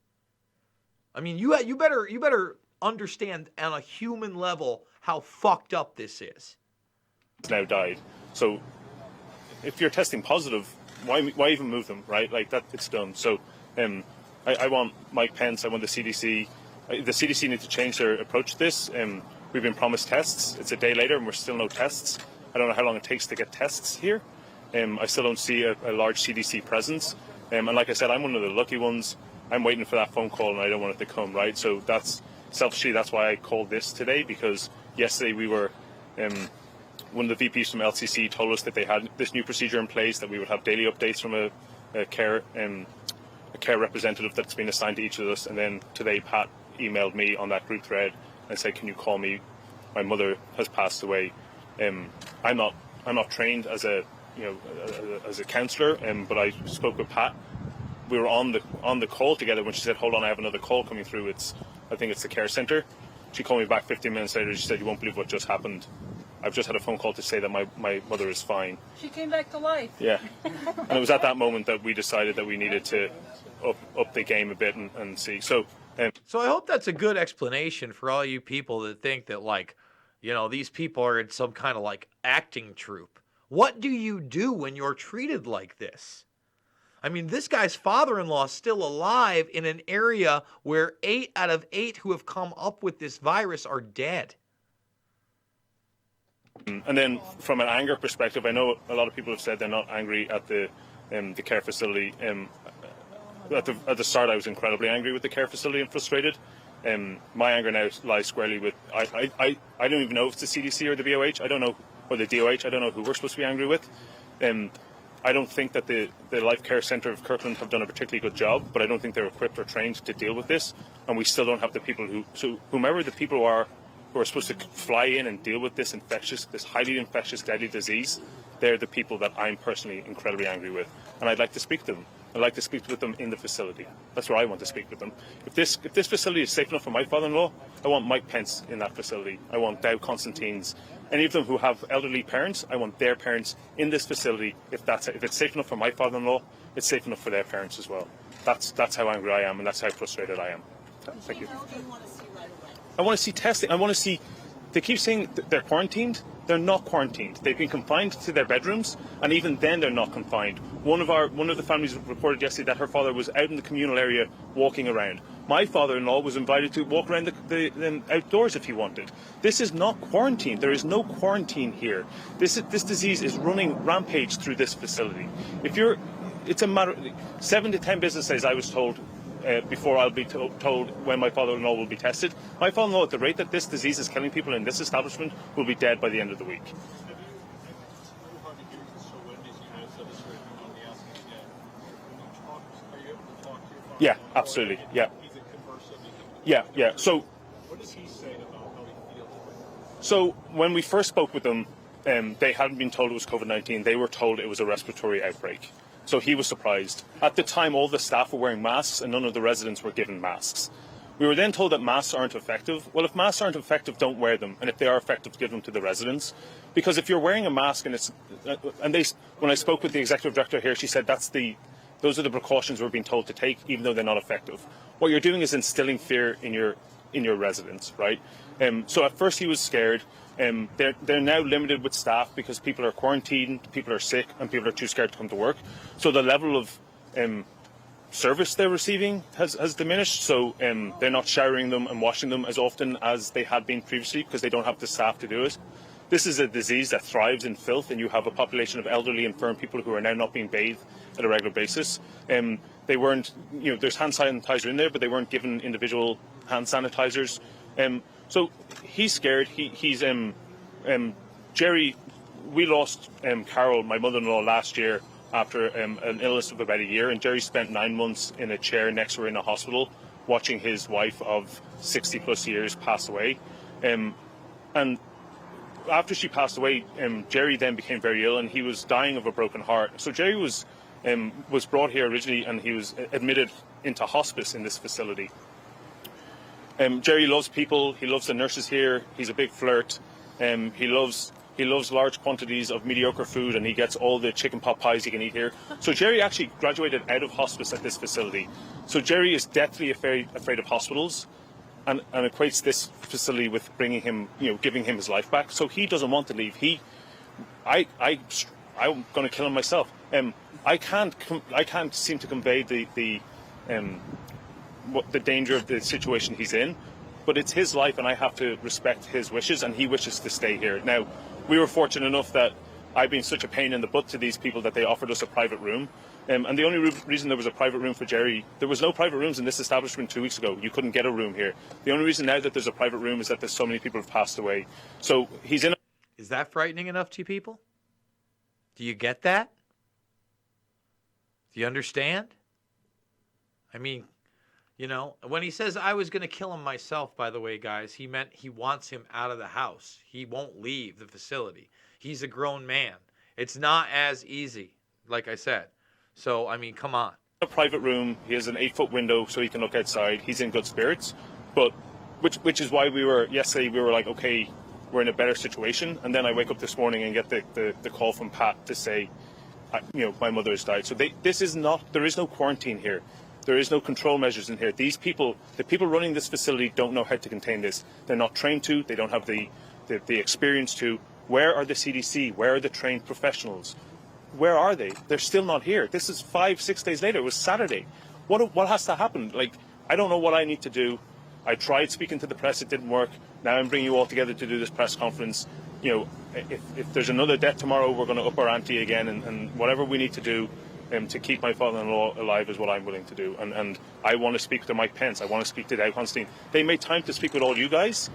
A: I mean, you better understand on a human level how fucked up this is.
B: Now died. So if you're testing positive, why even move them, right? Like that, it's done. So I want Mike Pence, I want the CDC. The CDC need to change their approach to this. We've been promised tests. It's a day later and we're still no tests. I don't know how long it takes to get tests here. I still don't see a large CDC presence. And like I said, I'm one of the lucky ones. I'm waiting for that phone call and I don't want it to come, right? So selfishly, that's why I called this today, because yesterday we were, one of the VPs from LCC told us that they had this new procedure in place, that we would have daily updates from a care representative that's been assigned to each of us. And then today, Pat emailed me on that group thread and said, "Can you call me? My mother has passed away." I'm not trained as a counsellor, but I spoke with Pat. We were on the call together when she said, "Hold on, I have another call coming through. I think it's the care centre." She called me back 15 minutes later. She said, "You won't believe what just happened. I've just had a phone call to say that my mother is fine."
D: She came back to life.
B: Yeah. And it was at that moment that we decided that we needed to up the game a bit and see. So
A: I hope that's a good explanation for all you people that think that, like, you know, these people are in some kind of like acting troupe. What do you do when you're treated like this? I mean, this guy's father-in-law is still alive in an area where 8 out of 8 who have come up with this virus are dead.
B: And then from an anger perspective, I know a lot of people have said they're not angry at the care facility. At the start, I was incredibly angry with the care facility and frustrated. My anger now lies squarely with, I don't even know if it's the CDC or the BOH. I don't know, or the DOH. I don't know who we're supposed to be angry with. I don't think that the Life Care Centre of Kirkland have done a particularly good job, but I don't think they're equipped or trained to deal with this. And we still don't have the people whomever the people who are supposed to fly in and deal with this highly infectious, deadly disease, they're the people that I'm personally incredibly angry with. And I'd like to speak to them. I'd like to speak with them in the facility. That's where I want to speak with them. If this facility is safe enough for my father-in-law, I want Mike Pence in that facility. I want Dow Constantine's. Any of them who have elderly parents, I want their parents in this facility. If it's safe enough for my father-in-law, it's safe enough for their parents as well. That's how angry I am, and that's how frustrated I am. Thank you. I want to see testing. I want to see. They keep saying they're quarantined. They're not quarantined. They've been confined to their bedrooms, and even then they're not confined. One of the families reported yesterday that her father was out in the communal area walking around. My father-in-law was invited to walk around the outdoors if he wanted. This is not quarantine. There is no quarantine here. This disease is running rampage through this facility. It's a matter 7 to 10 business days, I was told, before I'll be told when my father-in-law will be tested. My father-in-law, at the rate that this disease is killing people in this establishment, will be dead by the end of the week. Yeah, absolutely. Yeah. Yeah. So,
E: What does he say about how he feels?
B: So when we first spoke with them, they hadn't been told it was COVID-19. They were told it was a respiratory outbreak. So he was surprised. At the time, all the staff were wearing masks and none of the residents were given masks. We were then told that masks aren't effective. Well, if masks aren't effective, don't wear them. And if they are effective, give them to the residents. Because if you're wearing a mask when I spoke with the executive director here, she said those are the precautions we're being told to take, even though they're not effective. What you're doing is instilling fear in your residents, right? So at first he was scared. They're now limited with staff because people are quarantined, people are sick, and people are too scared to come to work. So the level of service they're receiving has diminished. So they're not showering them and washing them as often as they had been previously because they don't have the staff to do it. This is a disease that thrives in filth, and you have a population of elderly, infirm people who are now not being bathed at a regular basis. They weren't, there's hand sanitizer in there, but they weren't given individual hand sanitizers. So he's scared. He's Jerry. We lost Carol, my mother-in-law, last year after an illness of about a year, and Jerry spent 9 months in a chair next to her in a hospital, watching his wife of 60 plus years pass away. And after she passed away, Jerry then became very ill, and he was dying of a broken heart. So Jerry was brought here originally, and he was admitted into hospice in this facility. Jerry loves people. He loves the nurses here. He's a big flirt. He loves large quantities of mediocre food, and he gets all the chicken pot pies he can eat here. So Jerry actually graduated out of hospice at this facility. So Jerry is deathly afraid of hospitals, and equates this facility with bringing him, giving him his life back. So he doesn't want to leave. I'm going to kill him myself. I can't seem to convey the danger of the situation he's in, but it's his life, and I have to respect his wishes, and he wishes to stay here. Now, we were fortunate enough that I've been such a pain in the butt to these people that they offered us a private room. And the only reason there was a private room for Jerry, there was no private rooms in this establishment 2 weeks ago. You couldn't get a room here. The only reason now that there's a private room is that there's so many people have passed away. So he's in.
A: Is that frightening enough to you people? Do you get that? Do you understand? I mean, when he says I was going to kill him myself, by the way, guys, he meant he wants him out of the house. He won't leave the facility. He's a grown man. It's not as easy, like I said. So, I mean, come on.
B: A private room. He has an 8-foot window so he can look outside. He's in good spirits. But which is why yesterday we were like, okay, we're in a better situation. And then I wake up this morning and get the call from Pat to say, my mother has died. So there is no quarantine here. There is no control measures in here. These people, the people running this facility, don't know how to contain this. They're not trained to. They don't have the experience to. Where are the CDC? Where are the trained professionals? Where are they? They're still not here. This is 5-6 days later. It was Saturday. What has to happen? I don't know what I need to do. I tried speaking to the press. It didn't work. Now I'm bringing you all together to do this press conference. If there's another death tomorrow, we're going to up our ante again, and whatever we need to do to keep my father-in-law alive is what I'm willing to do. And I want to speak to Mike Pence. I want to speak to Dow Constantine. They made time to speak with all you guys.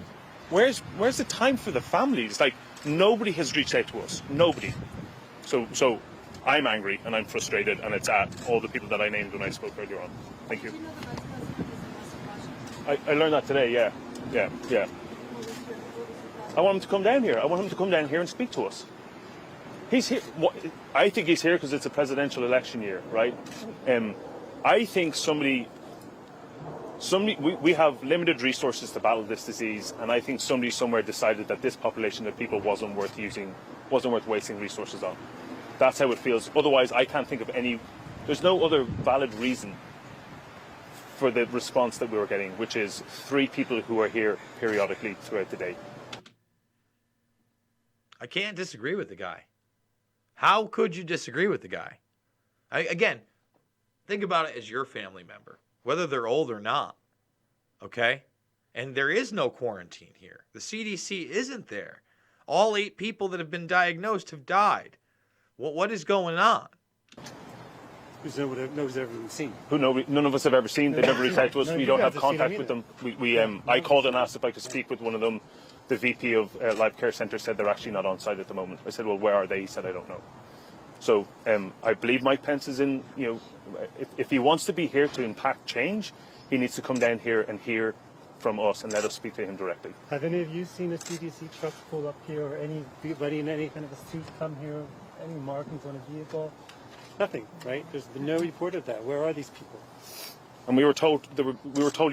B: Where's the time for the families? Nobody has reached out to us. Nobody. So I'm angry and I'm frustrated, and it's at all the people that I named when I spoke earlier on. Thank you. I learned that today. Yeah. I want him to come down here. I want him to come down here and speak to us. He's here. I think he's here because it's a presidential election year, right? I think we have limited resources to battle this disease, and I think somebody somewhere decided that this population of people wasn't worth wasting resources on. That's how it feels. Otherwise, I can't think of there's no other valid reason for the response that we were getting, which is 3 people who are here periodically throughout the day.
A: I can't disagree with the guy. How could you disagree with the guy? Again, think about it as your family member, whether they're old or not, okay? And there is no quarantine here. The CDC isn't there. All 8 people that have been diagnosed have died. What is going on?
E: Because nobody's ever been seen.
B: None of us have ever seen. They never reached out to us. We don't have contact with them. I called and asked if I could speak with one of them. The VP of Live Care Centre said they're actually not on site at the moment. I said, well, where are they? He said, I don't know. So I believe Mike Pence is in, if he wants to be here to impact change, he needs to come down here and hear from us and let us speak to him directly.
E: Have any of you seen a CDC truck pull up here, or anybody in any kind of a suit come here? Any markings on a vehicle? Nothing, right? There's been no report of that. Where are these people?
B: And we were told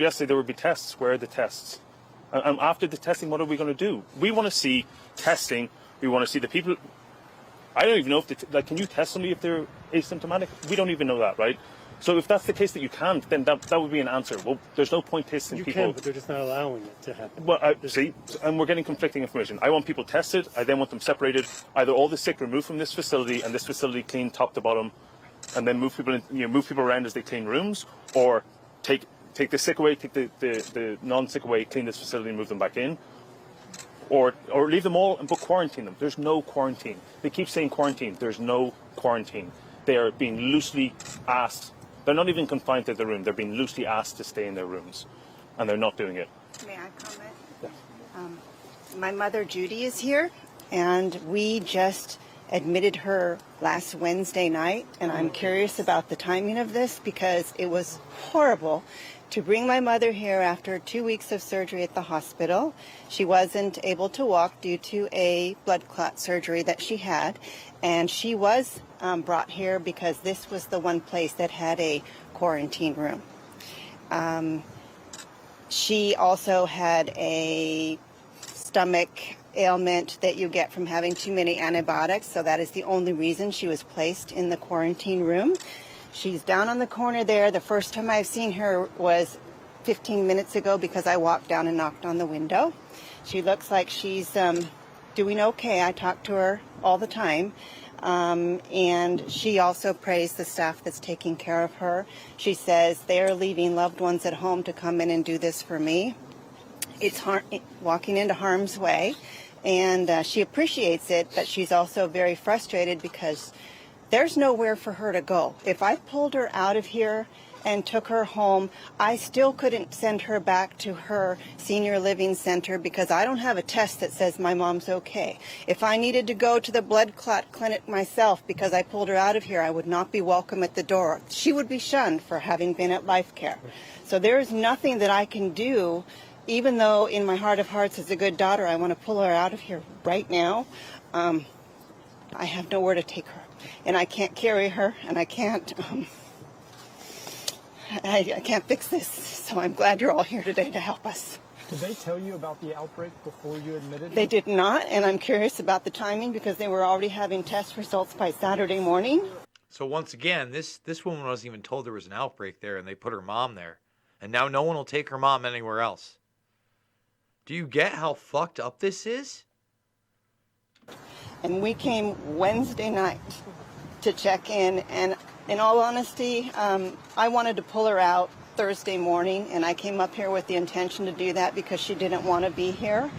B: yesterday there would be tests. Where are the tests? And after the testing, what are we going to do? We want to see testing. We want to see the people. I don't even know if can you test somebody if they're asymptomatic? We don't even know that, right? So if that's the case that you can't, then that would be an answer. Well, there's no point testing people.
E: You can, but they're just not allowing it to happen.
B: Well, and we're getting conflicting information. I want people tested. I then want them separated. Either all the sick removed from this facility and this facility cleaned top to bottom, and then move people around as they clean rooms, or take the sick away, take the non-sick away, clean this facility and move them back in. or leave them all but quarantine them. There's no quarantine. They keep saying quarantine. There's no quarantine. They are being loosely asked. They're not even confined to their room. They're being loosely asked to stay in their rooms, and they're not doing it.
K: May I comment?
B: Yeah.
K: My mother, Judy, is here, and we just admitted her last Wednesday night, and I'm curious about the timing of this because it was horrible to bring my mother here after 2 weeks of surgery at the hospital. She wasn't able to walk due to a blood clot surgery that she had, and she was brought here because this was the one place that had a quarantine room. She also had a stomach ailment that you get from having too many antibiotics, so that is the only reason she was placed in the quarantine room. She's down on the corner there. The first time I've seen her was 15 minutes ago because I walked down and knocked on the window. She looks like she's doing okay. I talk to her all the time. And she also praised the staff that's taking care of her. She says they're leaving loved ones at home to come in and do this for me. It's walking into harm's way, and she appreciates it, but she's also very frustrated because there's nowhere for her to go. If I pulled her out of here and took her home, I still couldn't send her back to her senior living center because I don't have a test that says my mom's okay. If I needed to go to the blood clot clinic myself because I pulled her out of here, I would not be welcome at the door. She would be shunned for having been at Life Care. So there is nothing that I can do, even though in my heart of hearts as a good daughter, I want to pull her out of here right now. I have nowhere to take her, and I can't carry her, and I can't... I can't fix this, so I'm glad you're all here today to help us.
C: Did they tell you about the outbreak before you admitted it?
K: They did not, and I'm curious about the timing because they were already having test results by Saturday morning.
A: So once again, this woman wasn't even told there was an outbreak there, and they put her mom there. And now no one will take her mom anywhere else. Do you get how fucked up this is?
K: And we came Wednesday night to check in all honesty, I wanted to pull her out Thursday morning, and I came up here with the intention to do that because she didn't want to be here.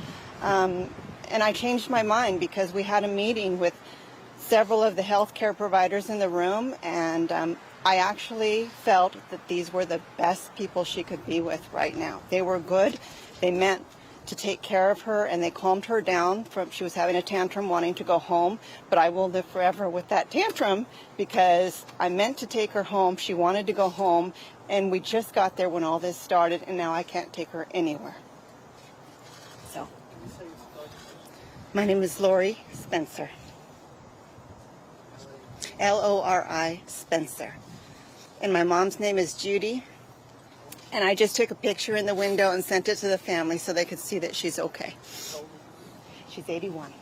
K: And I changed my mind because we had a meeting with several of the healthcare providers in the room, and I actually felt that these were the best people she could be with right now. They were good. They meant to take care of her, and they calmed her down from she was having a tantrum wanting to go home, but I will live forever with that tantrum because I meant to take her home. She wanted to go home, and we just got there when all this started, and now I can't take her anywhere. So my name is Lori Spencer. Lori Spencer. And my mom's name is Judy. And I just took a picture in the window and sent it to the family so they could see that she's okay. She's 81.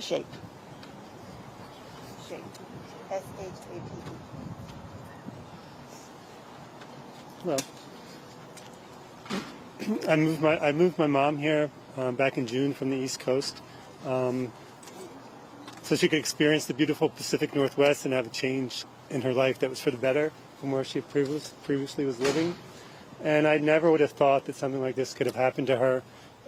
K: Shape. Shape. S-H-A-P-E.
E: Well, I moved my mom here back in June from the East Coast, so she could experience the beautiful Pacific Northwest and have a change in her life that was for the better from where she previously was living. And I never would have thought that something like this could have happened to her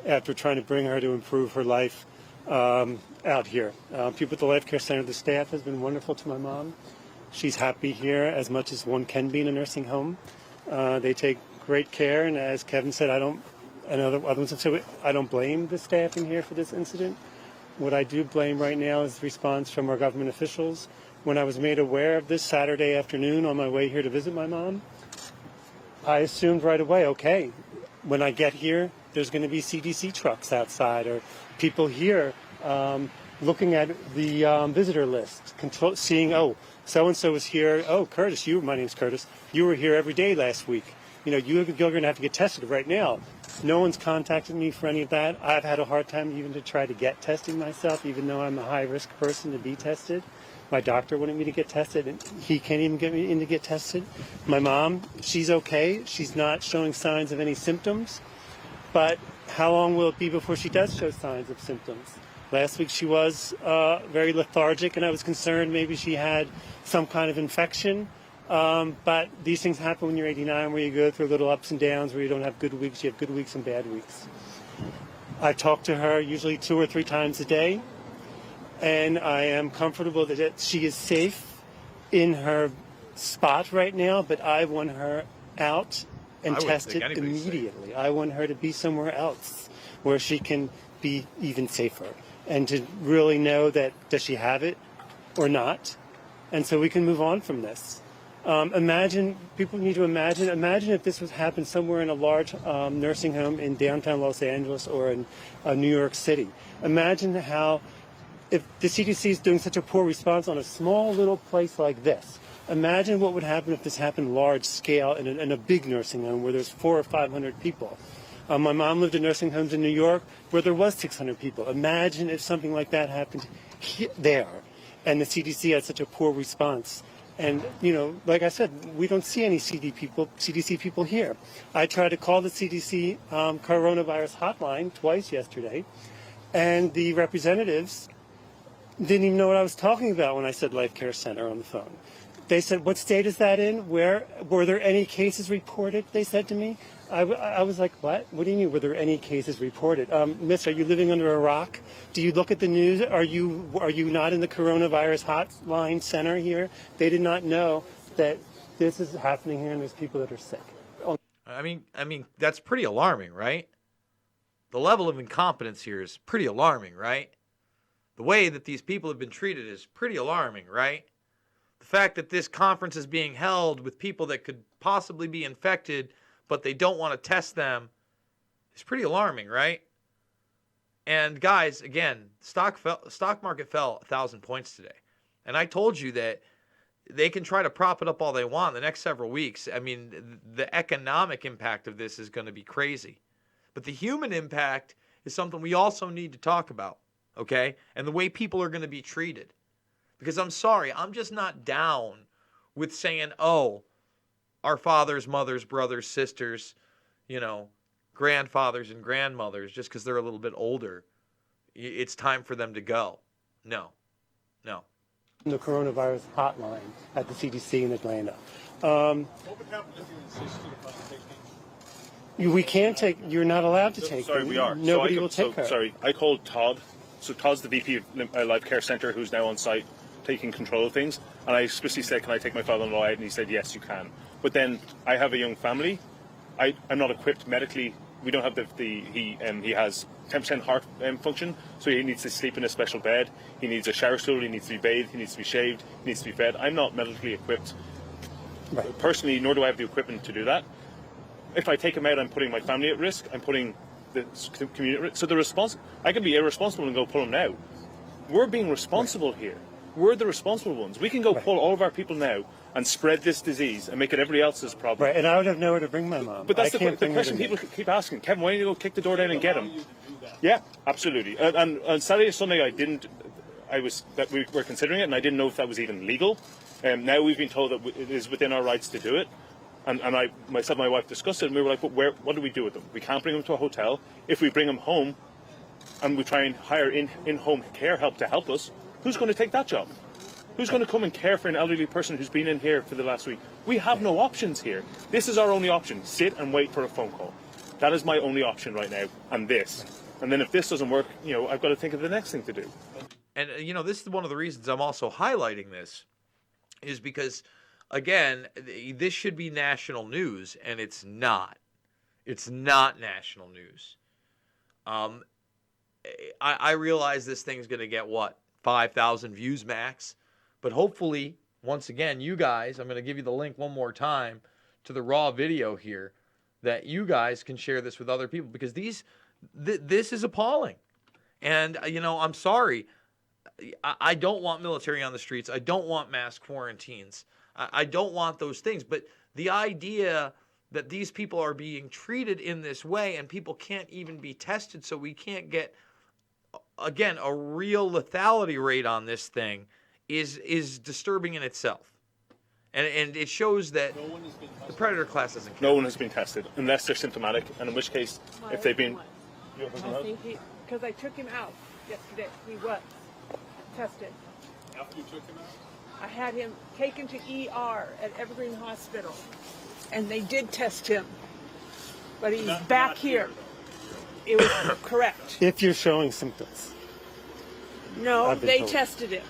E: after trying to bring her to improve her life out here. People at the Life Care Center, the staff has been wonderful to my mom. She's happy here as much as one can be in a nursing home. They take great care, and as Kevin said, I don't blame the staff in here for this incident. What I do blame right now is the response from our government officials. When I was made aware of this Saturday afternoon on my way here to visit my mom, I assumed right away, okay, when I get here, there's going to be CDC trucks outside or people here looking at the visitor list, seeing, oh, so-and-so was here. Oh, Curtis, my name's Curtis. You were here every day last week. You know, you're going to have to get tested right now. No one's contacted me for any of that. I've had a hard time even to try to get testing myself, even though I'm a high-risk person to be tested. My doctor wanted me to get tested, and he can't even get me in to get tested. My mom, she's okay. She's not showing signs of any symptoms. But how long will it be before she does show signs of symptoms? Last week she was very lethargic, and I was concerned maybe she had some kind of infection. But these things happen when you're 89, where you go through little ups and downs, where you don't have good weeks, you have good weeks and bad weeks. I talk to her usually 2 or 3 times a day, and I am comfortable that she is safe in her spot right now, but I want her out and tested immediately. I want her to be somewhere else where she can be even safer and to really know that does she have it or not, and so we can move on from this. People need to imagine if this was happened somewhere in a large nursing home in downtown Los Angeles or in New York City. Imagine how, if the CDC is doing such a poor response on a small little place like this, imagine what would happen if this happened large scale in a big nursing home where there's 400 or 500 people. My mom lived in nursing homes in New York where there was 600 people. Imagine if something like that happened there, and the CDC had such a poor response. And, like I said, we don't see any CDC people here. I tried to call the CDC coronavirus hotline twice yesterday, and the representatives didn't even know what I was talking about when I said Life Care Center on the phone. They said, what state is that in? Were there any cases reported? They said to me. I was like, what? What do you mean, were there any cases reported? Miss, are you living under a rock? Do you look at the news? Are you not in the coronavirus hotline center here? They did not know that this is happening here and there's people that are sick.
A: I mean, that's pretty alarming, right? The level of incompetence here is pretty alarming, right? The way that these people have been treated is pretty alarming, right? The fact that this conference is being held with people that could possibly be infected, but they don't want to test them, is pretty alarming, right? And guys, again, stock market fell 1,000 points today. And I told you that they can try to prop it up all they want the next several weeks. I mean, the economic impact of this is going to be crazy. But the human impact is something we also need to talk about, okay? And the way people are going to be treated. Because I'm sorry, I'm just not down with saying, oh, our fathers, mothers, brothers, sisters, grandfathers and grandmothers, just because they're a little bit older, it's time for them to go. No.
E: The coronavirus hotline at the CDC in Atlanta.
B: What would happen if you insisted upon taking?
E: We can't take. You're not allowed to take.
B: Sorry,
E: them.
B: we are.
E: Nobody will take her.
B: Sorry, I called Todd. So Todd's the VP of Life Care Center, who's now on site taking control of things. And I explicitly said, "Can I take my father-in-law out?" And he said, "Yes, you can." But then I have a young family. I'm not equipped medically. We don't have he has 10% heart function, so he needs to sleep in a special bed. He needs a shower stool. He needs to be bathed. He needs to be shaved. He needs to be fed. I'm not medically equipped. Right. Personally, nor do I have the equipment to do that. If I take him out, I'm putting my family at risk. I'm putting the community at risk. So I can be irresponsible and go pull him now. We're being responsible here. We're the responsible ones. We can go pull all of our people now and spread this disease and make it everybody else's problem.
E: Right, and I would have nowhere to bring my mom.
B: But that's the question people keep asking. Kevin, why don't you go kick the door down and get him? Yeah, absolutely. And on Saturday and Sunday, we were considering it, and I didn't know if that was even legal. Now we've been told that it is within our rights to do it. And myself and my wife discussed it, and we were like, but what do we do with them? We can't bring them to a hotel. If we bring them home and we try and hire in-home care help to help us, who's going to take that job? Who's going to come and care for an elderly person who's been in here for the last week? We have no options here. This is our only option. Sit and wait for a phone call. That is my only option right now, and this. And then if this doesn't work, I've got to think of the next thing to do.
A: And, this is one of the reasons I'm also highlighting this, is because, again, this should be national news, and it's not. It's not national news. I realize this thing's going to get, 5,000 views max? But hopefully, once again, you guys, I'm going to give you the link one more time to the raw video here, that you guys can share this with other people, because this is appalling. And, I'm sorry. I don't want military on the streets. I don't want mass quarantines. I don't want those things. But the idea that these people are being treated in this way and people can't even be tested, so we can't get, again, a real lethality rate on this thing is disturbing in itself. And it shows that the predator class doesn't care.
B: No one has been tested unless they're symptomatic, and in which case, if they've been...
I: I think because I took him out yesterday. He was tested.
B: After you took him out?
I: I had him taken to ER at Evergreen Hospital, and they did test him, but he's back here. It was correct.
E: If you're showing symptoms.
I: No,
E: I've been
I: they
E: told.
I: tested him.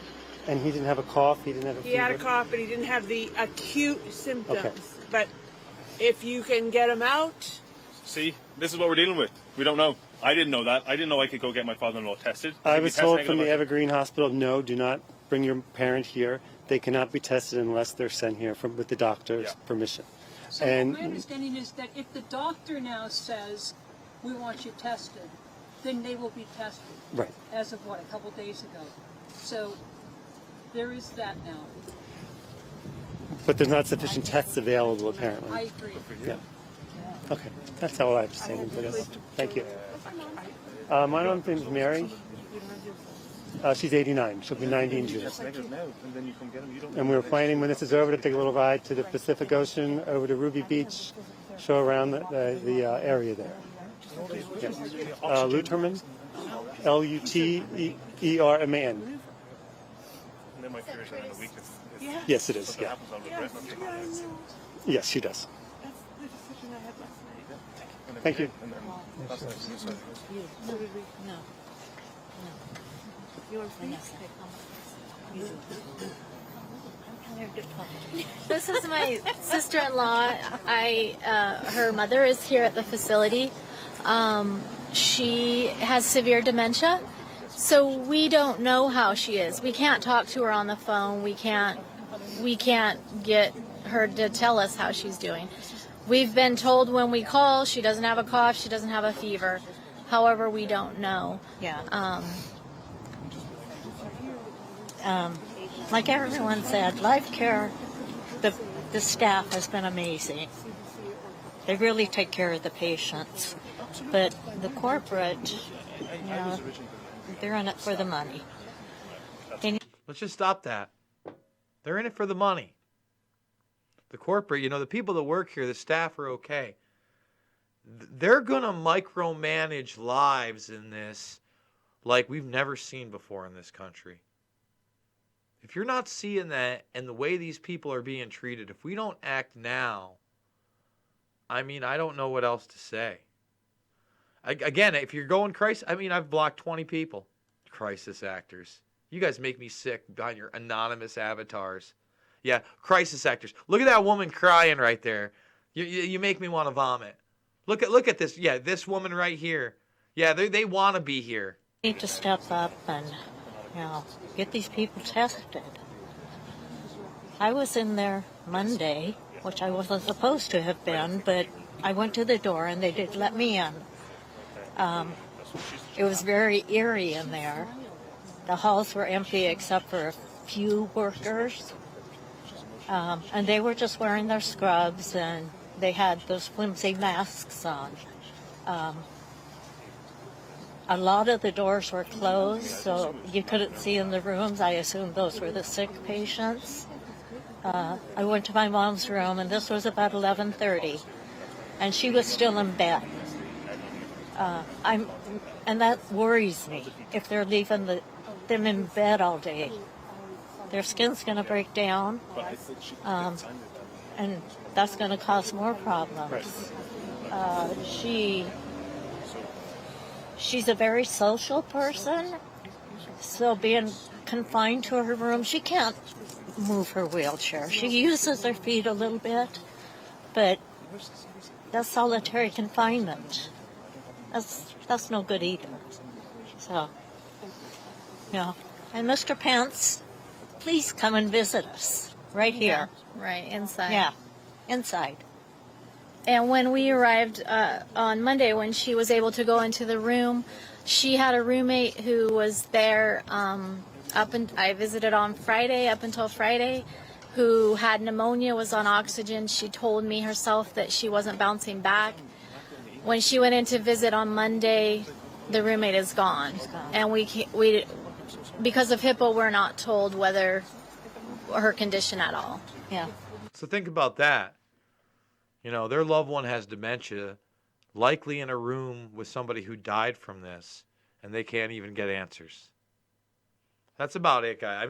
E: And he didn't have a cough, he didn't have a
I: He
E: fever?
I: had a cough, but he didn't have the acute symptoms.
E: Okay.
I: But if you can get him out,
B: See, this is what we're dealing with. We don't know. I didn't know that. I didn't know I could go get my father-in-law tested.
E: I
B: He'd be
E: was
B: test
E: told
B: negative.
E: from the Evergreen Hospital, no, do not bring your parent here. They cannot be tested unless they're sent here with the doctor's permission.
D: So
E: And
D: my understanding is that if the doctor now says, we want you tested, then they will be tested.
E: Right.
D: As of what, a couple days ago. So there is that now.
E: But there's not sufficient tests available, apparently.
D: I agree.
E: Yeah. Okay. That's all I have to say for this. Thank you. My mom's name is Mary. She's 89. She'll be 90 in June. And we were planning, when this is over, to take a little ride to the Pacific Ocean, over to Ruby Beach, show around the area there. Yeah. Luterman, Luterman.
B: And then my fear is that in a week,
E: Yes, it is. Yeah. Yes, she does.
I: that's the decision I had last night.
E: Thank you.
J: No. Your face.
L: This is my sister-in-law. Her mother is here at the facility. She has severe dementia, so we don't know how she is. We can't talk to her on the phone. We can't get her to tell us how she's doing. We've been told when we call she doesn't have a cough, she doesn't have a fever. However, we don't know.
M: Yeah. Like everyone said, Life Care, the staff has been amazing. They really take care of the patients. But the corporate, they're in it for the money.
A: Let's just stop that. They're in it for the money. The corporate, the people that work here, the staff are okay. They're going to micromanage lives in this like we've never seen before in this country. If you're not seeing that and the way these people are being treated, if we don't act now, I don't know what else to say. Again, if you're going crisis, I've blocked 20 people. Crisis actors. You guys make me sick behind your anonymous avatars. Yeah, crisis actors. Look at that woman crying right there. You make me want to vomit. Look at this. Yeah, this woman right here. Yeah, they want to be here.
M: Need to step up and, get these people tested. I was in there Monday, which I wasn't supposed to have been, but I went to the door and they did let me in. It was very eerie in there. The halls were empty except for a few workers. And they were just wearing their scrubs and they had those flimsy masks on. A lot of the doors were closed, so you couldn't see in the rooms. I assumed those were the sick patients. I went to my mom's room, and this was about 11:30, and she was still in bed. And that worries me. If they're leaving them in bed all day, their skin's going to break down, and that's going to cause more problems. She's a very social person, so being confined to her room, she can't move her wheelchair. She uses her feet a little bit, but that's solitary confinement. That's no good either. So, and Mr. Pence, please come and visit us right here.
L: Yeah, right, inside.
M: Yeah, inside.
L: And when we arrived on Monday, when she was able to go into the room, she had a roommate who was there I visited on Friday, up until Friday, who had pneumonia, was on oxygen. She told me herself that she wasn't bouncing back. When she went in to visit on Monday, the roommate is gone. And we because of HIPAA, we're not told whether her condition at all.
M: Yeah.
A: So think about that. Their loved one has dementia, likely in a room with somebody who died from this, and they can't even get answers. That's about it, guys.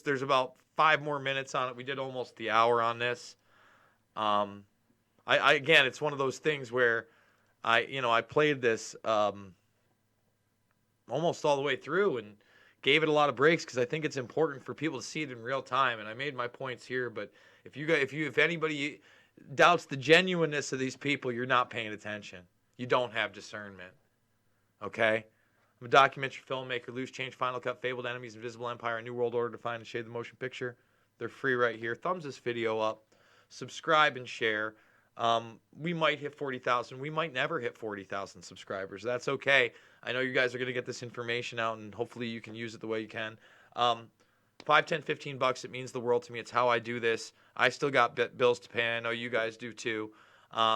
A: There's about 5 more minutes on it. We did almost the hour on this. I again, it's one of those things where I played this almost all the way through and gave it a lot of breaks because I think it's important for people to see it in real time. And I made my points here, but if anybody doubts the genuineness of these people, you're not paying attention. You don't have discernment. Okay? I'm a documentary filmmaker, Loose Change, Final Cut, Fabled Enemies, Invisible Empire, A New World Order, Define and Shade the Motion Picture. They're free right here. Thumbs this video up. Subscribe and share. We might hit 40,000. We might never hit 40,000 subscribers. That's okay. I know you guys are going to get this information out, and hopefully you can use it the way you can. 5, 10, 15 bucks, it means the world to me. It's how I do this. I still got bills to pay. I know you guys do too.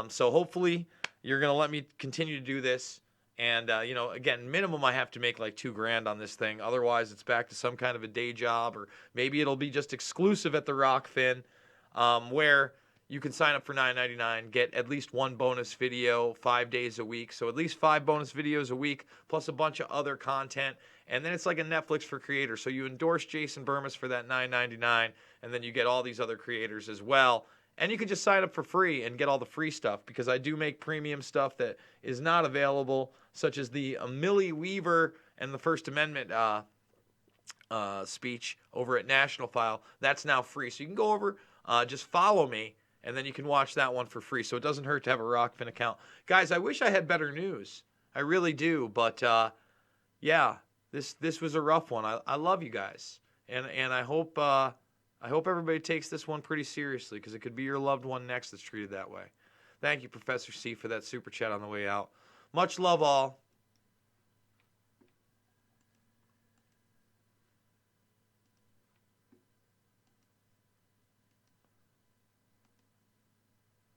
A: So hopefully you're going to let me continue to do this. And, again, minimum I have to make like $2,000 on this thing. Otherwise, it's back to some kind of a day job, or maybe it'll be just exclusive at the Rockfin, where you can sign up for $9.99, get at least one bonus video 5 days a week. So at least 5 bonus videos a week, plus a bunch of other content. And then it's like a Netflix for creators. So you endorse Jason Burmis for that $9.99, and then you get all these other creators as well. And you can just sign up for free and get all the free stuff, because I do make premium stuff that is not available, such as the Millie Weaver and the First Amendment speech over at National File. That's now free. So you can go over, just follow me, and then you can watch that one for free. So it doesn't hurt to have a Rockfin account. Guys, I wish I had better news. I really do. But, yeah, this was a rough one. I love you guys. And I hope everybody takes this one pretty seriously, because it could be your loved one next that's treated that way. Thank you, Professor C, for that super chat on the way out. Much love all.